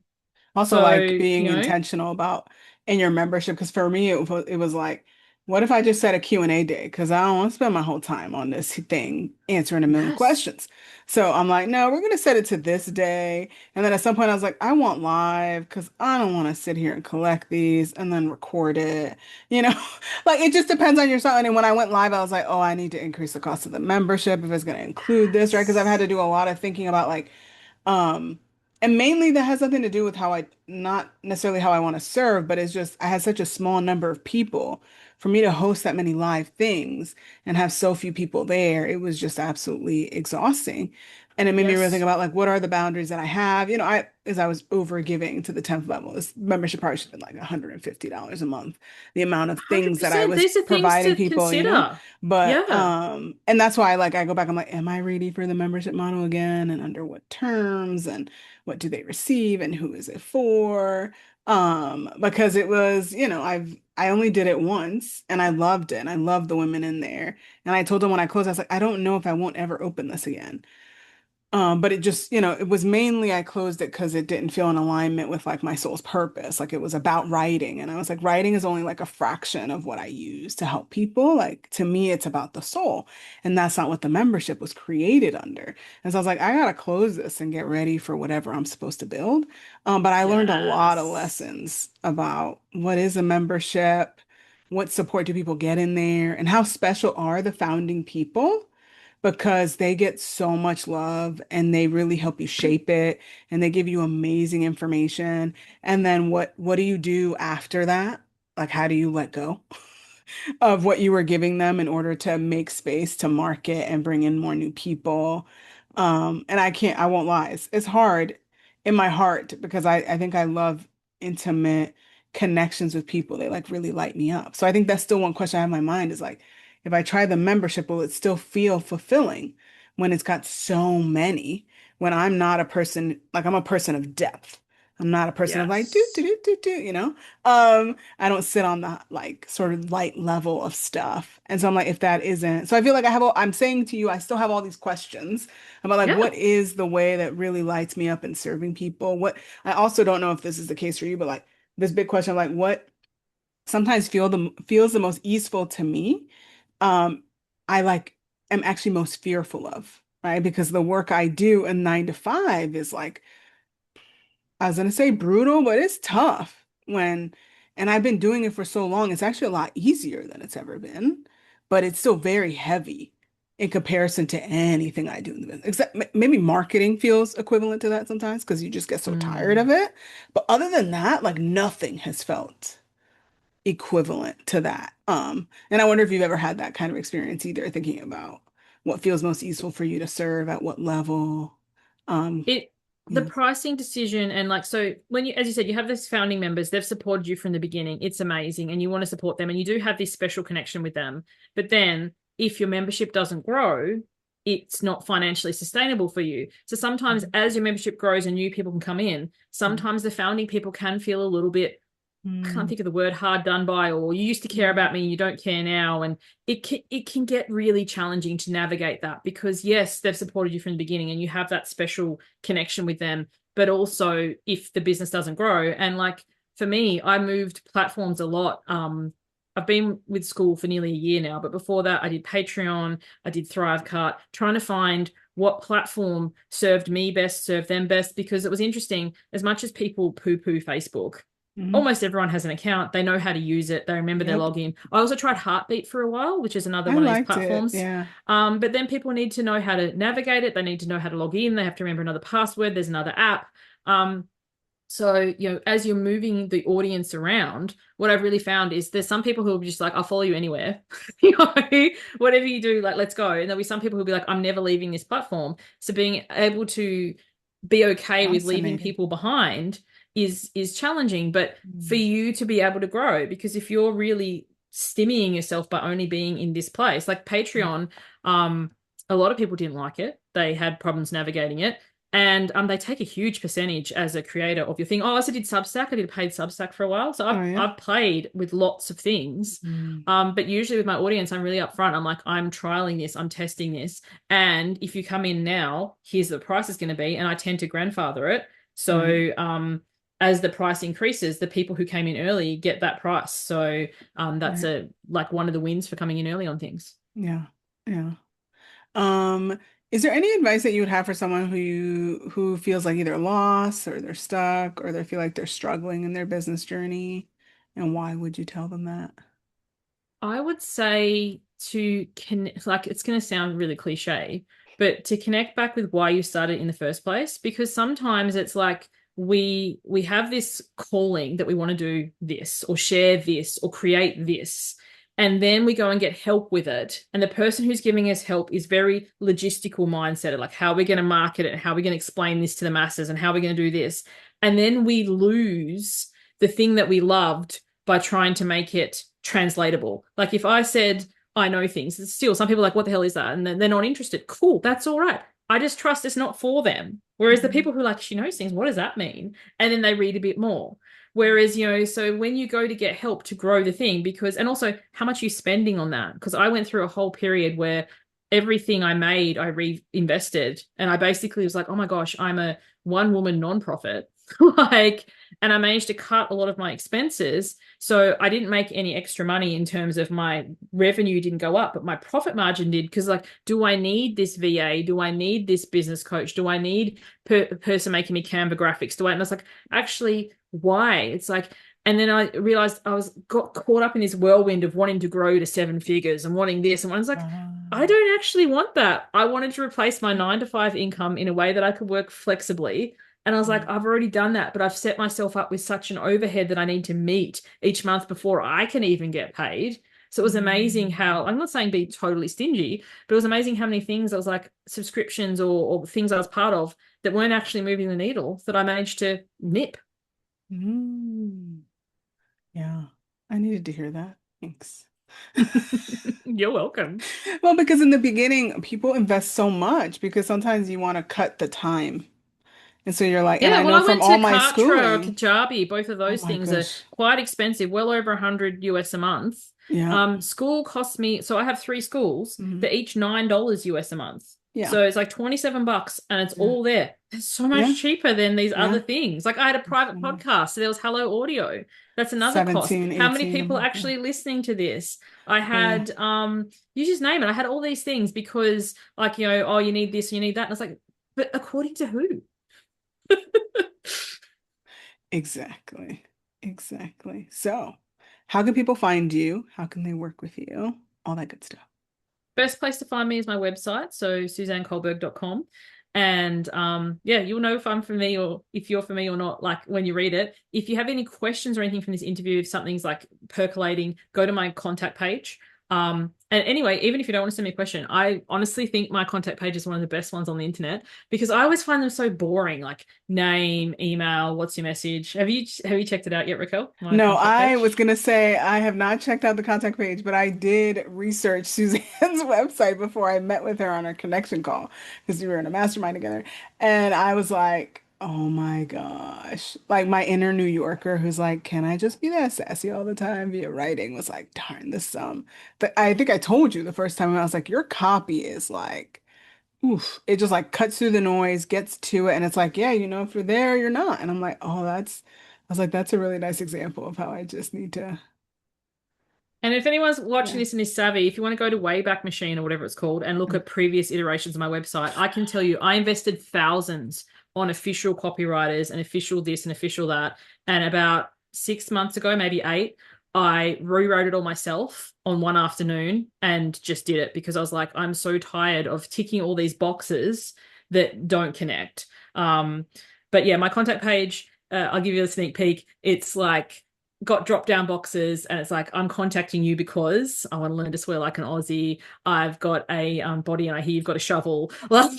Also, So, like being intentional about in your membership, because for me, it was like, what if I just set a Q&A day? Because I don't want to spend my whole time on this thing answering a million yes, questions. So I'm like, no, we're going to set it to this day. And then at some point, I was like, I want live because I don't want to sit here and collect these and then record it. You know, like it just depends on your style. And when I went live, I was like, oh, I need to increase the cost of the membership if it's going to include this, right? Because I've had to do a lot of thinking about like, um, and mainly that has nothing to do with how I, not necessarily how I want to serve, but it's just I had such a small number of people. For me to host that many live things and have so few people there, it was just absolutely exhausting. And it made me really think yes. about like what are the boundaries that I have? You know, I as I was over giving to the 10th level, this membership probably should have been like $150 a month, the amount of things that I 100%. was These are things providing to people, you know? consider. But Yeah. and that's why like I go back, I'm like, am I ready for the membership model again? And under what terms and what do they receive and who is it for? Because it was, you know, I only did it once and I loved it. And I loved the women in there. And I told them when I closed, I was like, I don't know if I won't ever open this again. But it just, you know, it was mainly I closed it because it didn't feel in alignment with like my soul's purpose. Like it was about writing. And I was like, writing is only like a fraction of what I use to help people. Like to me, it's about the soul. And that's not what the membership was created under. And so I was like, I gotta close this and get ready for whatever I'm supposed to build. But I learned a lot of Yes. lessons about what is a membership, what support do people get in there, and how special are the founding people because they get so much love and they really help you shape it and they give you amazing information. And then what do you do after that? Like how do you let go of what you were giving them in order to make space to market and bring in more new people? And I won't lie, it's hard in my heart because I think I love intimate connections with people. They like really light me up. So I think that's still one question I have in my mind is like, if I try the membership, will it still feel fulfilling when it's got so many, when I'm not a person, like I'm a person of depth. I'm not a person of like do do Yes. do do do, you know. I don't sit on the like sort of light level of stuff. And so I'm like, if that isn't, so I feel like I'm saying to you, I still have all these questions about like what Yeah. is the way that really lights me up in serving people? What I also don't know if this is the case for you, but like this big question of like what sometimes feels the most easeful to me. I like am actually most fearful of, right? Because the work I do in 9 to 5 is like I was gonna say brutal, but it's tough and I've been doing it for so long, it's actually a lot easier than it's ever been, but it's still very heavy in comparison to anything I do in the business. Except maybe marketing feels equivalent to that sometimes because you just get so tired Mm. of it. But other than that, like nothing has felt equivalent to that. And I wonder if you've ever had that kind of experience either, thinking about what feels most useful for you to serve at what level. Um, It the yeah. pricing decision and like so when you as you said you have these founding members, they've supported you from the beginning, it's amazing, and you want to support them and you do have this special connection with them, but then if your membership doesn't grow, it's not financially sustainable for you. So sometimes as your membership grows and new people can come in, Mhm. sometimes the founding people can feel a little bit, I can't Mm, think of the word, hard done by, or you used to care mm, about me and you don't care now. And it can get really challenging to navigate that because yes, they've supported you from the beginning and you have that special connection with them. But also if the business doesn't grow, and like for me, I moved platforms a lot. I've been with school for nearly a year now, but before that, I did Patreon, I did Thrivecart, trying to find what platform served me best, served them best, because it was interesting. As much as people poo-poo Facebook, mhm. almost everyone has an account. They know how to use it. They remember their Yep. login. I also tried Heartbeat for a while, which is another I one of these liked it. platforms. Yeah. But then people need to know how to navigate it. They need to know how to log in. They have to remember another password. There's another app. So, as you're moving the audience around, what I've really found is there's some people who will be just like, I'll follow you anywhere. Whatever you do, like, let's go. And there'll be some people who'll be like, I'm never leaving this platform. So being able to be okay with leaving Fascinating. people behind is challenging, but for Mm, you to be able to grow, because if you're really stemming yourself by only being in this place, like mm, Patreon, a lot of people didn't like it. They had problems navigating it. And they take a huge percentage as a creator of your thing. Oh, I also did Substack. I did a paid Substack for a while. So I've oh yeah. I've played with lots of things. Mm, But usually with my audience, I'm really upfront. I'm like, I'm trialing this, I'm testing this. And if you come in now, here's the price is going to be. And I tend to grandfather it. right. So as the price increases, the people who came in early get that price. So that's Right. a like one of the wins for coming in early on things. Yeah. Yeah. Um, is there any advice that you would have for someone who feels like either lost or they're stuck or they feel like they're struggling in their business journey? And why would you tell them that? I would say to connect, like it's going to sound really cliche, but to connect back with why you started in the first place, because sometimes it's like we have this calling that we want to do this or share this or create this, and then we go and get help with it, and the person who's giving us help is very logistical mindset, like how we're going to market it, how we're going to explain this to the masses, and how we're going to do this, and then we lose the thing that we loved by trying to make it translatable. Like if I said I know things, it's still some people are like, what the hell is that? And then they're not interested. Cool, that's all right. I just trust it's not for them. Whereas the Mhm. people who are like, she knows things, what does that mean? And then they read a bit more. Whereas, so when you go to get help to grow the thing, because, and also how much are you spending on that? Because I went through a whole period where everything I made, I reinvested. And I basically was like, oh my gosh, I'm a one woman nonprofit. like, and I managed to cut a lot of my expenses. So I didn't make any extra money in terms of my revenue didn't go up, but my profit margin did. Because like, do I need this VA? Do I need this business coach? Do I need a person making me Canva graphics? And I was like, actually, why? It's like, and then I realized got caught up in this whirlwind of wanting to grow to 7 figures and wanting this. And I was like, I Ah, don't actually want that. I wanted to replace my 9 to 5 income in a way that I could work flexibly. And I was like, mm, I've already done that, but I've set myself up with such an overhead that I need to meet each month before I can even get paid. So it was amazing how, mm, I'm not saying be totally stingy, but it was amazing how many things I was like subscriptions or things I was part of that weren't actually moving the needle that I managed to nip. mm. Yeah, I needed to hear that. Thanks. You're welcome. Well, because in the beginning, people invest so much because sometimes you want to cut the time. And so you're like, and Yeah, I well, know I from went all to my Kartra or schooling, Kajabi. Both of oh those my things are gosh. quite expensive, well over 100 US a month. Yeah. School costs me, so I have three schools. Hmm. They're each $9 US a month. Yeah. So it's like 27 bucks and it's Yeah. all there. It's so Yeah. much cheaper than these other Yeah. things. Like I had a So private much. podcast, so there was Hello Audio. That's another cost. 17, How many 18 a people are month. Yeah. actually listening to this? I Oh yeah. had you just name it. I had all these things because like, oh, you need this, you need that. And it's like, but according to who? Exactly. Exactly. So, how can people find you? How can they work with you? All that good stuff. Best place to find me is my website, so suzanneculberg.com. And yeah, you'll know if I'm for me or if you're for me or not, like when you read it. If you have any questions or anything from this interview, if something's like percolating, go to my contact page. And anyway, even if you don't want to send me a question, I honestly think my contact page is one of the best ones on the internet because I always find them so boring, like name, email, what's your message. Have you checked it out yet, Raquel? My No, contact I was page? gonna say I have not checked out the contact page, but I did research Suzanne's website before I met with her on our connection call because we were in a mastermind together. And I was like, oh my gosh. Like my inner New Yorker who's like, can I just be that sassy all the time via writing was like, darn this but I think I told you the first time I was like, your copy is like oof, it just like cuts through the noise, gets to it, and it's like, yeah, if you're there, you're not. And I'm like, oh, I was like, that's a really nice example of how I just need to, And if anyone's watching yeah, this and is savvy, if you want to go to Wayback Machine or whatever it's called and look mm, at previous iterations of my website, I can tell you I invested thousands on official copywriters and official this and official that. And about 6 months ago, maybe eight, I rewrote it all myself on one afternoon and just did it because I was like, I'm so tired of ticking all these boxes that don't connect. But yeah, my contact page, I'll give you a sneak peek. It's like got drop down boxes and it's like I'm contacting you because I want to learn to swear like an Aussie. I've got a body and I hear you've got a shovel. Like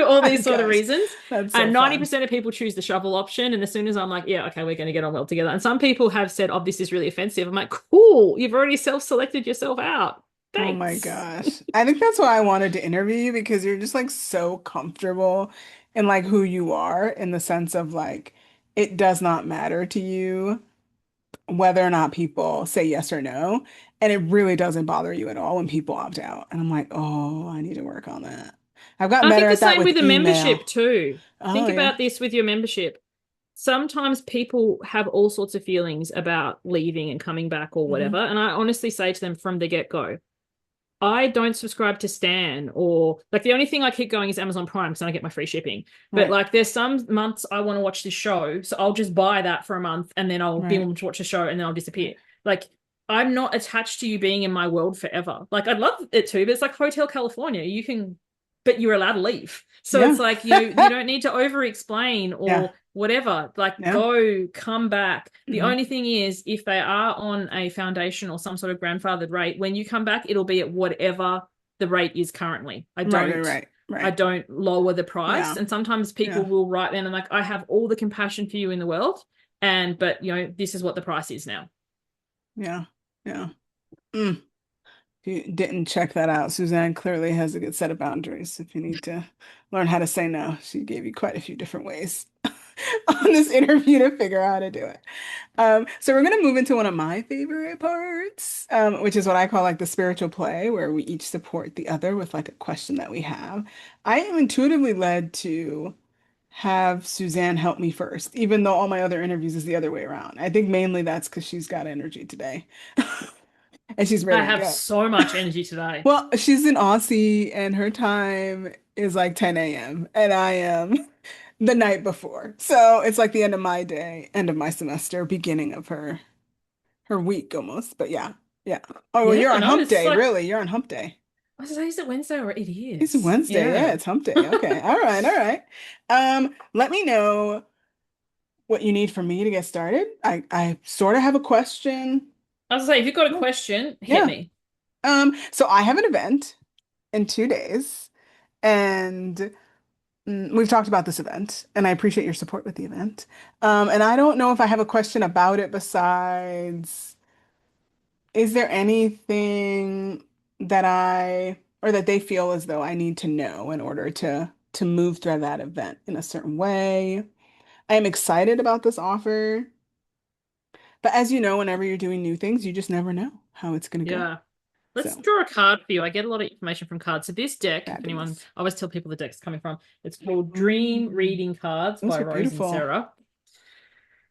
all my these sort of gosh, reasons. that's so And fun. 90% of people choose the shovel option. And as soon as I'm like, yeah, okay, we're going to get on well together. And some people have said, oh, this is really offensive. I'm like, cool, you've already self-selected yourself out. Oh my Thanks. gosh. I think that's why I wanted to interview you because you're just like so comfortable in like who you are in the sense of like it does not matter to you whether or not people say yes or no. And it really doesn't bother you at all when people opt out. And I'm like, oh, I need to work on that. I've gotten I better think the at that same with with the email. membership too. Oh, Think yeah. about this with your membership. Sometimes people have all sorts of feelings about leaving and coming back or whatever. Hmm. And I honestly say to them from the get-go, I don't subscribe to Stan or like the only thing I keep going is Amazon Prime because I get my free shipping. But Right, like there's some months I want to watch this show, so I'll just buy that for a month and then I'll be right, able to watch the show and then I'll right. disappear. Like I'm not attached to you being in my world forever. Like I'd love it to, but it's like Hotel California. You can, but you're allowed to leave. So Yeah. it's like you don't need to over explain Yeah. or whatever. Like Yeah. go, come back. The Hmm. only thing is if they are on a foundation or some sort of grandfathered rate, when you come back, it'll be at whatever the rate is currently. I Right, right, don't right, I right. don't lower the price. Yeah. And sometimes people Yeah. will write in and like, I have all the compassion for you in the world. And but this is what the price is now. Yeah. Yeah. Mm. If you didn't check that out, Suzanne clearly has a good set of boundaries. If you need to learn how to say no, she gave you quite a few different ways on this interview to figure out how to do it. So we're going to move into one of my favorite parts, which is what I call like the spiritual play, where we each support the other with like a question that we have. I am intuitively led to have Suzanne help me first, even though all my other interviews is the other way around. I think mainly that's because she's got energy today and she's I ready to have go. so much energy today. Well, she's in Aussie and her time is like 10 a.m. and I am the night before. So it's like the end of my day, end of my semester, beginning of her week almost. But yeah, yeah. Oh, well, you're Yeah, on no, hump it's day, like really. You're on hump day. I was like, is it Wednesday or it It's is? Wednesday. Yeah, Yeah. it's hump day. Okay. All right. All right. Let me know what you need from me to get started. I sort of have a question. I was like, if you've got a Yeah. question, hit Yeah. me. So I have an event in 2 days, and we've talked about this event, and I appreciate your support with the event. And I don't know if I have a question about it besides, is there anything that I or that they feel as though I need to know in order to to move through that event in a certain way. I am excited about this offer, but as you know, whenever you're doing new things, you just never know how it's going to go. Yeah. Let's So draw a card for you. I get a lot of information from cards. So this deck, if anyone, fabulous. I always tell people the deck's coming from, it's called Dream Mm, Reading Cards those by are Rose and beautiful. Sarah.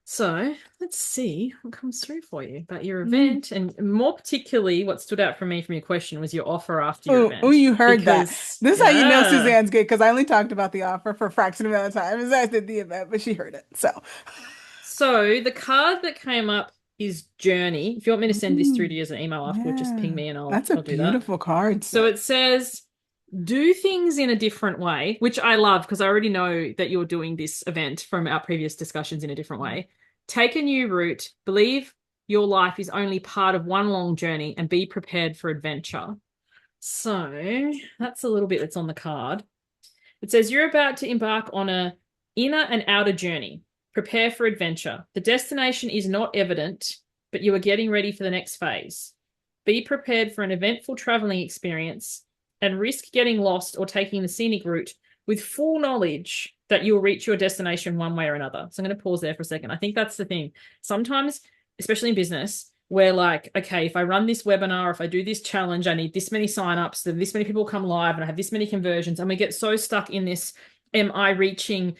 So let's see what comes through for you about your Mm. event. And more particularly, what stood out for me from your question was your offer after your Oh, event. you heard that. Because, This is how you know yeah. Suzanne's good because I only talked about the offer for a fraction amount of time as I did the event, but she heard it. So, So the card that came up is Journey. If you want me to send this through to mm, you as an email afterward, just ping yeah, me and that's a I'll do that. beautiful card So set. it says, do things in a different way, which I love because I already know that you're doing this event from our previous discussions in a different way. Take a new route, believe your life is only part of one long journey, and be prepared for adventure. So that's a little bit that's on the card. It says you're about to embark on a inner and outer journey. Prepare for adventure. The destination is not evident, but you are getting ready for the next phase. Be prepared for an eventful traveling experience and risk getting lost or taking the scenic route with full knowledge that you'll reach your destination one way or another. So I'm going to pause there for a second. I think that's the thing. Sometimes, especially in business, we're like, okay, if I run this webinar, if I do this challenge, I need this many signups, then this many people come live, and I have this many conversions. And we get so stuck in this, am I reaching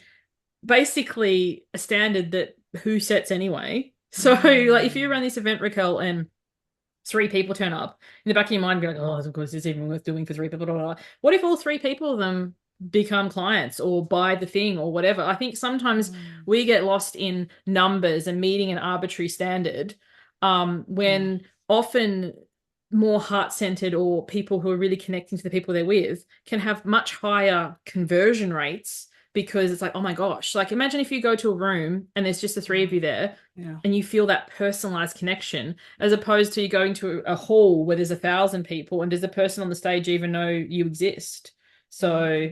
basically a standard that who sets anyway? So, like, if you Mm, run this event, Raquel, and three people turn up, in the back of your mind, you're like, oh, of course, it's even worth doing for three people. Blah, blah, blah. What if all three people of them become clients or buy the thing or whatever? I think sometimes mm, we get lost in numbers and meeting an arbitrary standard, yeah, when often more heart-centered or people who are really connecting to the people they're with can have much higher conversion rates because it's like, oh my gosh, like imagine if you go to a room and there's just the three yeah, of you there yeah. and you feel that personalized connection as opposed to you going to a hall where there's 1,000 people and does the person on the stage even know you exist? So,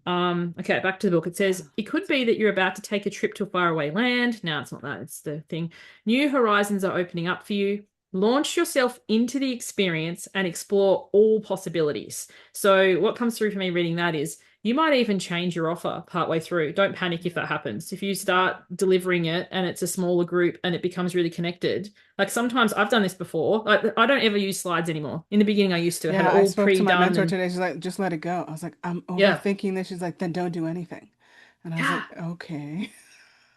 Mm, okay, back to the book. It yeah. says it could be that you're about to take a trip to a faraway land. No, it's not that. It's the thing. New horizons are opening up for you. Launch yourself into the experience and explore all possibilities. So, what comes through for me reading that is you might even change your offer partway through. Don't panic if that happens. If you start delivering it and it's a smaller group and it becomes really connected, like sometimes I've done this before. Like I don't ever use slides anymore. In the beginning, I used to have Yeah, it I all spoke to my pre-done mentor and today. She's like, just let it go. I was like, I'm yeah. overthinking this. She's like, then don't do anything. And I was Yeah. like, okay.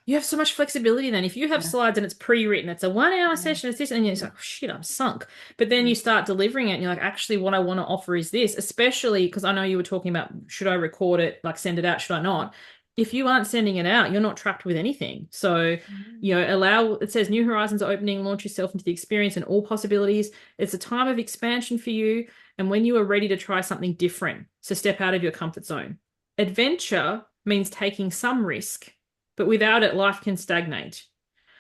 You have so much flexibility then. If you have Yeah, slides and it's pre-written, it's a 1 hour yeah, session, it's this, and you're yeah, like, oh, shit, I'm sunk. But then yeah. you start delivering it and you're like, actually, what I want to offer is this, especially because I know you were talking about should I record it, like send it out, should I not? If you aren't sending it out, you're not trapped with anything. So, Mm, it says new horizons are opening, launch yourself into the experience and all possibilities. It's a time of expansion for you. And when you are ready to try something different, so step out of your comfort zone. Adventure means taking some risk, but without it, life can stagnate.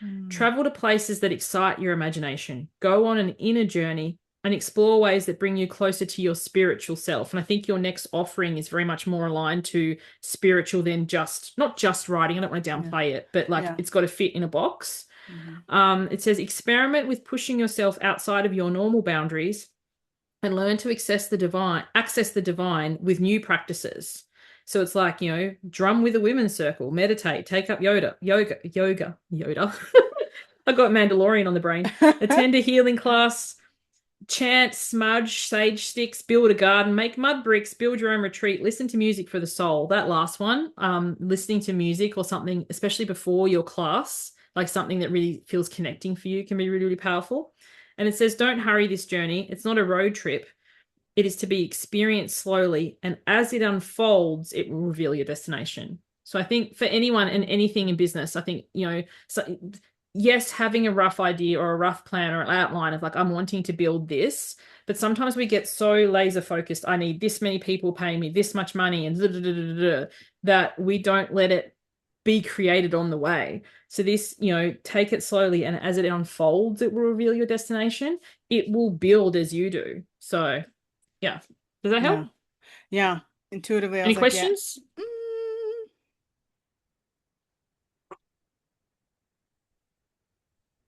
mm, Travel to places that excite your imagination. Go on an inner journey and explore ways that bring you closer to your spiritual self. And I think your next offering is very much more aligned to spiritual than just, not just writing. I don't want to yeah, downplay it, but like yeah. it's got to fit in a box. Hmm. It says experiment with pushing yourself outside of your normal boundaries and learn to access the divine with new practices. So it's like, drum with a women's circle, meditate, take up yoga. I got Mandalorian on the brain. Attend a healing class, chant, smudge, sage sticks, build a garden, make mud bricks, build your own retreat, listen to music for the soul. That last one, listening to music or something, especially before your class, like something that really feels connecting for you, can be really, really powerful. And it says, don't hurry this journey. It's not a road trip. It is to be experienced slowly, and as it unfolds, it will reveal your destination. So I think for anyone and anything in business, I think, so yes, having a rough idea or a rough plan or an outline of like, I'm wanting to build this, but sometimes we get so laser focused, I need this many people paying me this much money and that we don't let it be created on the way. So this, take it slowly, and as it unfolds, it will reveal your destination. It will build as you do. So yeah. Does that Yeah, help? yeah. Intuitively, I Any was like, yeah. questions? Mm,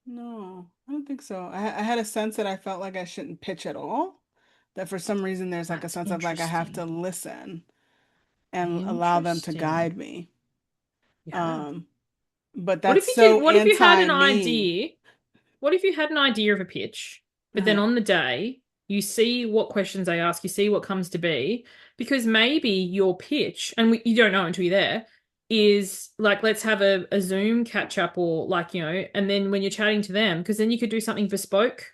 no, I don't think so. I had a sense that I felt like I shouldn't pitch at all. That for some reason there's like a That's sense of like I have to interesting. listen. and allow them to Interesting. guide me. Yeah. Um, but What that's if you did, so what if you had an anti-me. idea? What if you had an idea of a pitch, but then Uh-huh. on the day, you see what questions they ask, you see what comes to be, because maybe your pitch, and you don't know until you're there, is like, let's have a Zoom catch up or like, and then when you're chatting to them, because then you could do something bespoke,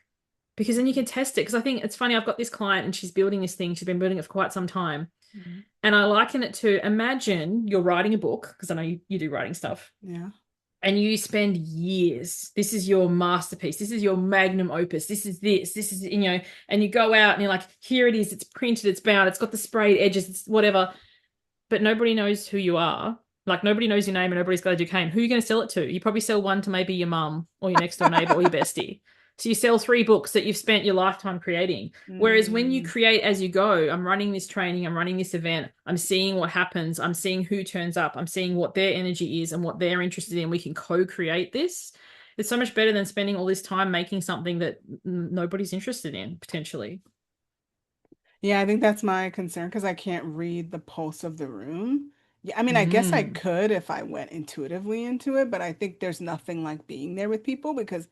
because then you can test it. Because I think it's funny, I've got this client and she's building this thing, she's been building it for quite some time. Mhm. And I liken it to imagine you're writing a book, because I know you do writing stuff Yeah. and you spend years. This is your masterpiece. This is your magnum opus. This is, and you go out and you're like, here it is. It's printed, it's bound, it's got the sprayed edges, it's whatever. But nobody knows who you are. Like nobody knows your name and nobody's got a duquesne. Who are you going to sell it to? You probably sell one to maybe your mum or your next door neighbor or your bestie. So you sell three books that you've spent your lifetime creating. Whereas when you Mm. create as you go, I'm running this training, I'm running this event, I'm seeing what happens, I'm seeing who turns up, I'm seeing what their energy is and what they're interested in. We can co-create this. It's so much better than spending all this time making something that nobody's interested in, potentially. Yeah, I think that's my concern because I can't read the pulse of the room. Yeah, I mean, I guess I Mm. could if I went intuitively into it, but I think there's nothing like being there with people because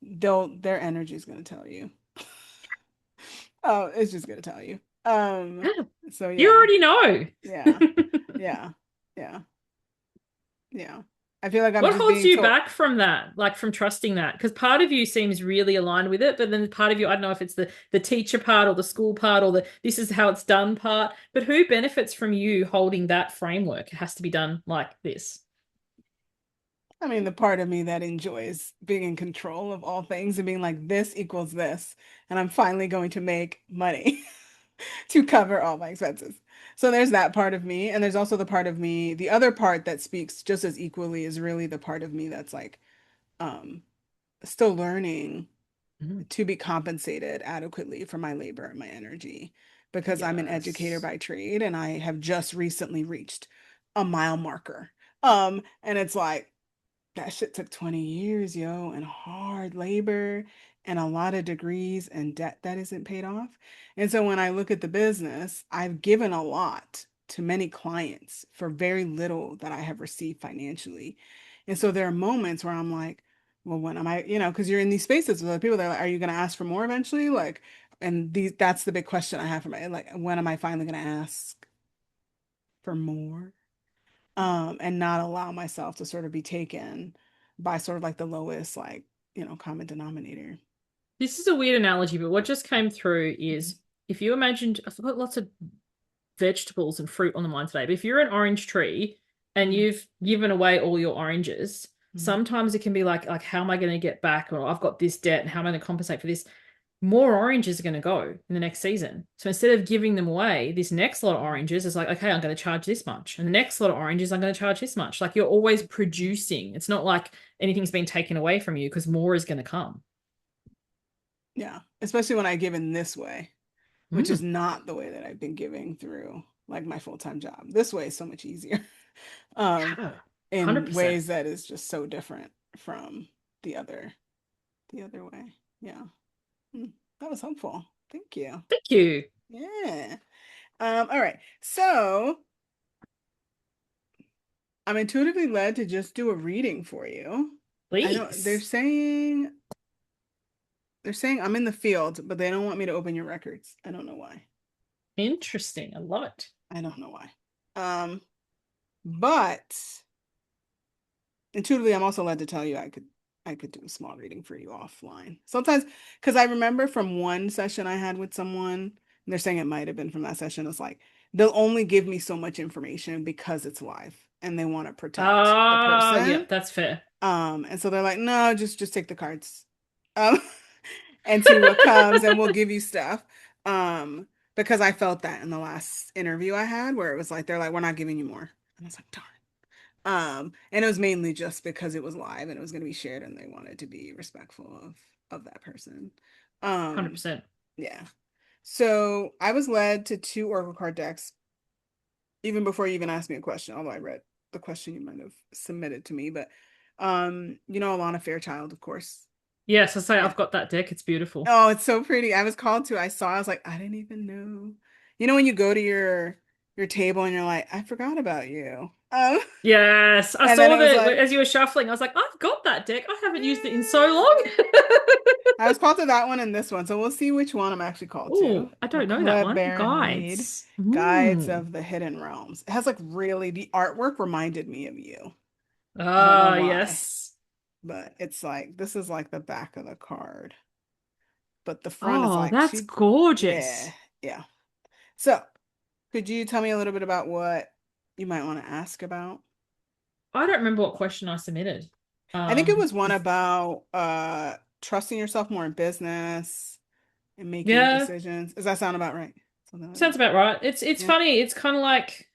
their energy is going to tell you. Oh, it's just going to tell you. So You yeah, already know. yeah, yeah, yeah, yeah. I feel like I'm What just holds being you told. back from that, like from trusting that? Because part of you seems really aligned with it, but then part of you, I don't know if it's the teacher part or the school part or the this is how it's done part, but who benefits from you holding that framework? It has to be done like this. I mean, the part of me that enjoys being in control of all things and being like, this equals this, and I'm finally going to make money to cover all my expenses. So there's that part of me. And there's also the part of me, the other part that speaks just as equally is really the part of me that's like, um, still learning Mm. to be compensated adequately for my labor and my energy because I'm an educator Yes. by trade and I have just recently reached a mile marker. And it's like, that shit took 20 years, yo, and hard labor and a lot of degrees and debt that isn't paid off. And so when I look at the business, I've given a lot to many clients for very little that I have received financially. And so there are moments where I'm like, well, when am I, because you're in these spaces with other people, they're like, are you going to ask for more eventually? Like, and that's the big question I have for my, like, when am I finally going to ask for more? And not allow myself to sort of be taken by sort of like the lowest, like, common denominator. This is a weird analogy, but what just came through Mhm. is if you imagined, I've got lots of vegetables and fruit on the mind today. But if you're an orange tree and Mhm. you've given away all your oranges, Mhm. sometimes it can be like how am I going to get back? Or I've got this debt and how am I going to compensate for this? More oranges are going to go in the next season. So instead of giving them away, this next lot of oranges is like, okay, I'm going to charge this much. And the next lot of oranges, I'm going to charge this much. Like you're always producing. It's not like anything's been taken away from you because more is going to come. Yeah, especially when I give in this way, which is Mm, not the way that I've been giving through like my full-time job. This way is so much easier. Um, yeah, in 100%. ways that is just so different from the other the other way. Yeah. Mm, that was helpful. Thank you. Thank you. Yeah. All right. So I'm intuitively led to just do a reading for you. I don't, Please. they're saying I'm in the field, but they don't want me to open your records. I don't know why. Interesting. I love it. I don't know why. But intuitively, I'm also led to tell you I could do a small reading for you offline. Sometimes, because I remember from one session I had with someone, and they're saying it might have been from that session, it's like they'll only give me so much information because it's live and they want to protect the Ah, yeah, person. that's fair. And so they're like, no, just take the cards. Um, and see what comes and we'll give you stuff. Um, because I felt that in the last interview I had where it was like they're like, we're not giving you more. And I was like, darn. And it was mainly just because it was live and it was going to be shared and they wanted to be respectful of that person. Um, 100%. yeah. So I was led to two Oracle card decks even before you even asked me a question, although I read the question you might have submitted to me, but Alana Fairchild, of course. Yes, I say Yeah. I've got that deck. It's beautiful. Oh, it's so pretty. I was called to, I saw, I was like, I didn't even know. You know, when you go to your your table and you're like, I forgot about you. Yes, I And then saw it was that like, as you were shuffling. I was like, I've got that deck. I haven't used it in so yeah. long. I was called to that one and this one, so we'll see which one I'm actually called to. Oh, I don't know that McCleb one. Baron Reed, Guides. Guides Hmm. of the Hidden Realms. It has like really, the artwork reminded me of you. I don't know Ah, why, yes. but it's like, this is like the back of the card. But the front is Oh, like, that's yeah, gorgeous. yeah. So, could you tell me a little bit about what you might want to ask about? I don't remember what question I submitted. I think it was one Is about trusting yourself more in business and making yeah, decisions. Does that sound about right? Something like sounds that. about right. It's Yeah. funny. It's kind of like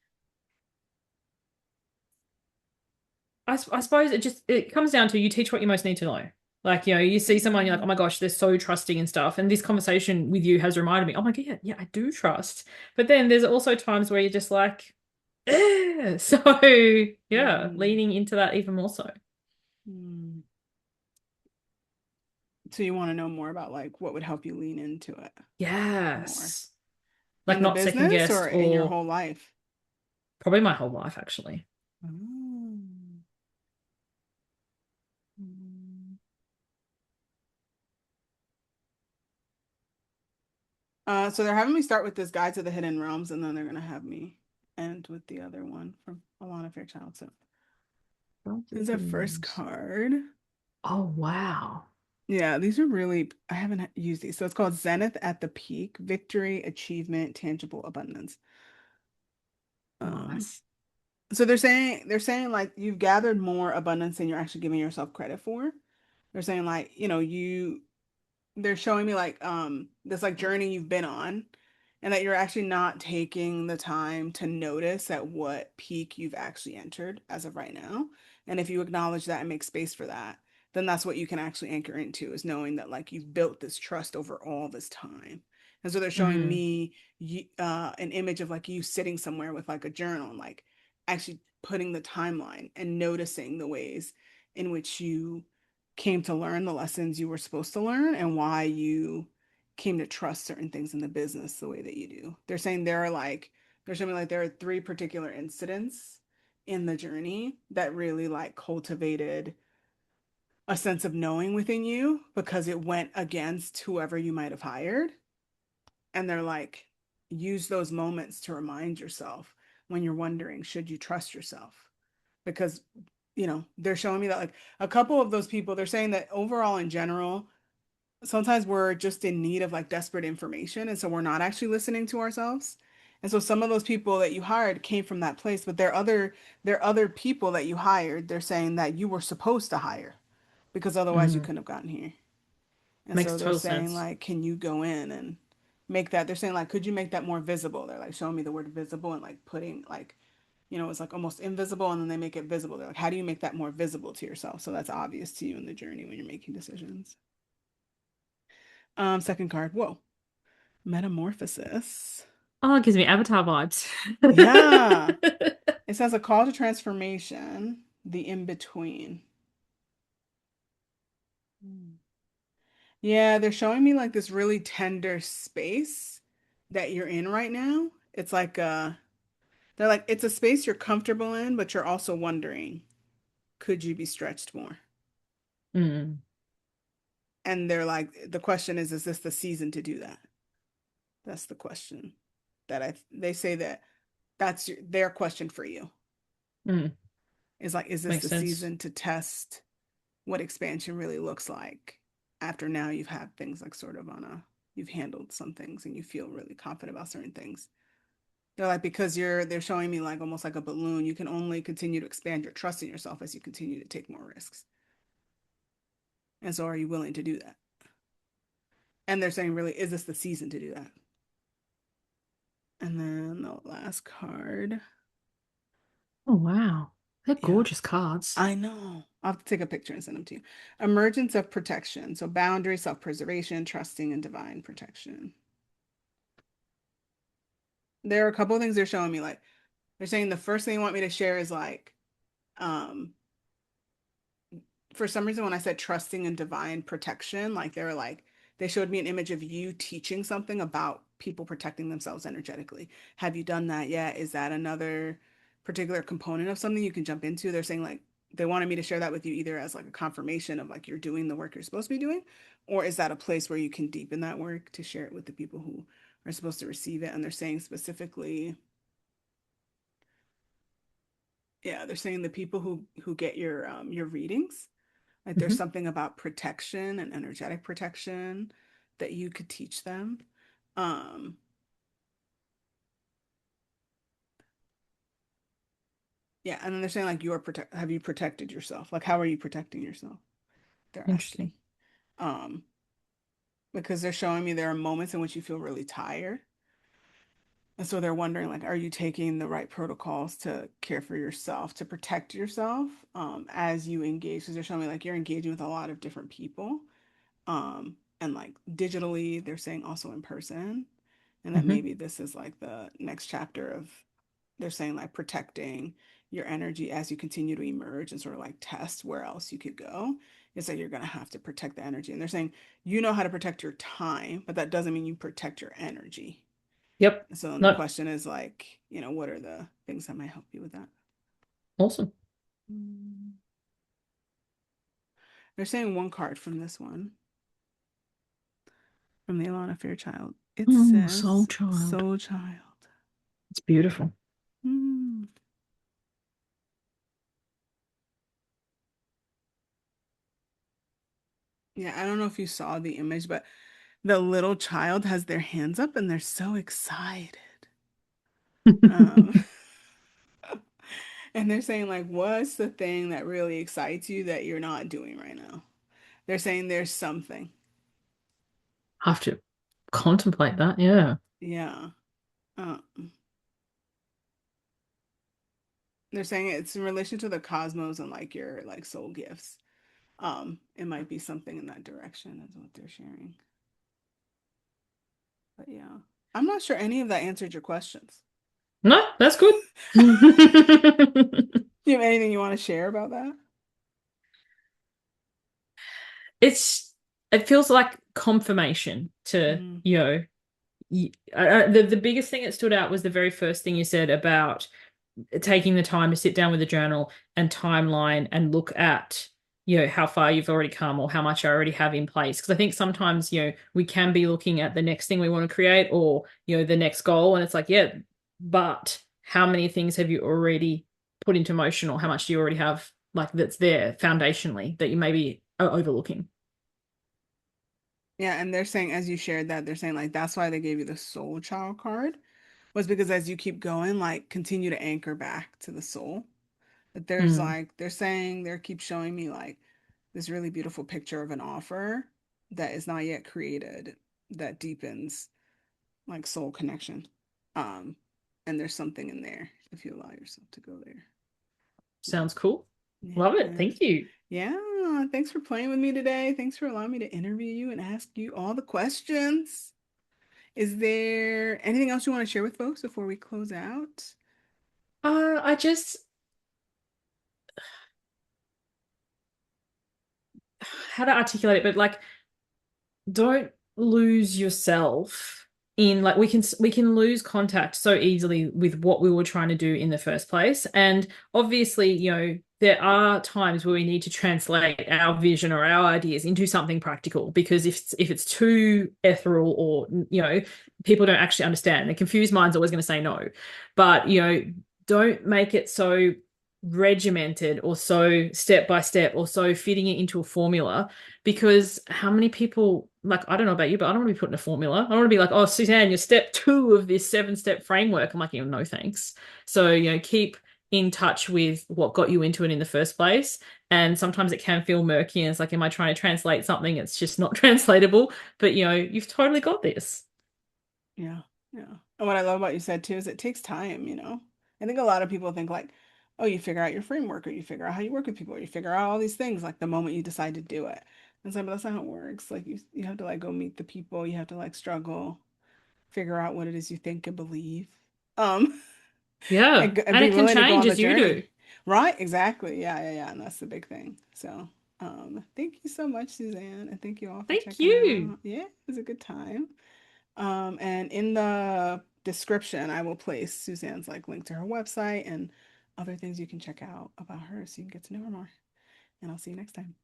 I suppose it comes down to you teach what you most need to know. Like, you see someone, you're like, oh Mm, my gosh, they're so trusting and stuff. And this conversation with you has reminded me, oh my God, yeah, yeah, I do trust. But then there's also times where you're just like, eh. So yeah, mm, leaning into that even more so. mm. So you want to know more about like what would help you lean into it more Yes. Like in the not second business guessed or in your or whole life? probably my whole life actually. Mm, mm. So they're having me start with this Guide to the Hidden Realms, and then they're gonna have me end with the other one from Alana Fairchild. So this is our first card. Oh, wow. Yeah, these are really, I haven't used these. So it's called Zenith at the Peak, Victory, Achievement, Tangible Abundance. Oh, Um, that's so they're saying like you've gathered more abundance than you're actually giving yourself credit for. They're saying like, they're showing me like this like journey you've been on and that you're actually not taking the time to notice at what peak you've actually entered as of right now. And if you acknowledge that and make space for that, then that's what you can actually anchor into is knowing that like you've built this trust over all this time. And so they're showing mm, me an image of like you sitting somewhere with like a journal and like actually putting the timeline and noticing the ways in which you came to learn the lessons you were supposed to learn and why you came to trust certain things in the business the way that you do. They're showing me like there are three particular incidents in the journey that really like cultivated a sense of knowing within you because it went against whoever you might have hired. And they're like, use those moments to remind yourself when you're wondering, should you trust yourself? Because they're showing me that like a couple of those people, they're saying that overall in general, sometimes we're just in need of like desperate information. And so we're not actually listening to ourselves. And so some of those people that you hired came from that place, but there are other people that you hired, they're saying that you were supposed to hire because otherwise you mm. couldn't have gotten here. And Makes so they're total saying sense. like, can you go in and make that? They're saying like, could you make that more visible? They're like showing me the word visible and like putting like, it's like almost invisible and then they make it visible. They're like, how do you make that more visible to yourself? So that's obvious to you in the journey when you're making decisions. Second card. Whoa. Metamorphosis. Oh, it gives me Avatar vibes. Yeah. It says a call to transformation, the in between. Yeah, they're showing me like this really tender space that you're in right now. It's like they're like it's a space you're comfortable in, but you're also wondering, could you be stretched more? Mm, And they're like the question is this the season to do that? That's the question that they say that their question for you mm. is like, is this Makes the sense. season to test what expansion really looks like after now you've had things like sort of you've handled some things and you feel really confident about certain things. They're like, because they're showing me like almost like a balloon, you can only continue to expand your trust in yourself as you continue to take more risks. And so are you willing to do that? And they're saying, really, is this the season to do that? And then the last card. Oh, wow. They're Yeah, gorgeous cards. I know. I'll have to take a picture and send them to you. Emergence of protection. So boundary, self-preservation, trusting, and divine protection. There are a couple of things they're showing me. Like they're saying the first thing they want me to share is like, um, for some reason when I said trusting and divine protection, like they were like, they showed me an image of you teaching something about people protecting themselves energetically. Have you done that yet? Is that another particular component of something you can jump into? They're saying like they wanted me to share that with you either as like a confirmation of like you're doing the work you're supposed to be doing, or is that a place where you can deepen that work to share it with the people who are supposed to receive it? And they're saying specifically, yeah, they're saying the people who get your readings, like there's Hmm. something about protection and energetic protection that you could teach them. Um, yeah, and then they're saying like you're protect have you protected yourself? Like how are you protecting yourself? They're asking. Interesting. Um, because they're showing me there are moments in which you feel really tired. And so they're wondering like, are you taking the right protocols to care for yourself, to protect yourself, as you engage? Because they're showing me like you're engaging with a lot of different people. And like digitally, they're saying also in person. And that Hmm. maybe this is like the next chapter of they're saying like protecting your energy as you continue to emerge and sort of like test where else you could go. It's like you're going to have to protect the energy. And they're saying you know how to protect your time, but that doesn't mean you protect your energy. Yep. So then the No. question is like, what are the things that might help you with that? Awesome. Mm. They're saying one card from this one, from the Alana Fairchild. It Oh, soul says child. Soul Child. It's beautiful. Mm. Yeah, I don't know if you saw the image, but the little child has their hands up and they're so excited. Um, and they're saying, like, what's the thing that really excites you that you're not doing right now? They're saying there's something. Have to contemplate that. Yeah. Yeah. Uh, they're saying it's in relation to the cosmos and like your like soul gifts. It might be something in that direction, is what they're sharing. But yeah, I'm not sure any of that answered your questions. No, that's good. Do you have anything you want to share about that? it's it feels like confirmation to, Mm, the biggest thing that stood out was the very first thing you said about taking the time to sit down with a journal and timeline and look at how far you've already come or how much you already have in place, because I think sometimes we can be looking at the next thing we want to create, or the next goal, and it's like, yeah, but how many things have you already put into motion, or how much do you already have like that's there foundationally that you maybe are overlooking? yeah, and they're saying as you shared that, they're saying like that's why they gave you the soul child card, was because as you keep going, like continue to anchor back to the soul. But there's Mm, like they're saying they keep showing me like this really beautiful picture of an offer that is not yet created that deepens like soul connection. Um, and there's something in there if you allow yourself to go there. sounds cool. Love it. Yeah. Thank you. Yeah. Thanks for playing with me today. Thanks for allowing me to interview you and ask you all the questions. Is there anything else you want to share with folks before we close out? I just how to articulate it, but like, don't lose yourself in, like, we can lose contact so easily with what we were trying to do in the first place. And obviously, there are times where we need to translate our vision or our ideas into something practical, because if it's too ethereal, or people don't actually understand, a confused mind's always going to say no. But don't make it so regimented or so step by step or so fitting it into a formula, because how many people, like, I don't know about you, but I don't want to be put in a formula. I don't want to be like, oh, Suzanne, you're step 2 of this 7-step framework. I'm like, no, thanks. So, keep in touch with what got you into it in the first place. And sometimes it can feel murky. And it's like, am I trying to translate something that's just not translatable? But, you've totally got this. Yeah, yeah. And what I love about you said too is it takes time. I think a lot of people think like, oh, you figure out your framework or you figure out how you work with people or you figure out all these things like the moment you decide to do it. And so, but that's not how it works. Like you have to like go meet the people, you have to like struggle, figure out what it is you think and believe. Um, Yeah. and And be it can willing to go change on the as you do. journey. Right? Exactly. Yeah, yeah, yeah. And that's the big thing. So. Thank you so much, Suzanne, and thank you all for Thank checking you. out. Yeah, it was a good time. And in the description, I will place Suzanne's like link to her website and other things you can check out about her so you can get to know her more. And I'll see you next time.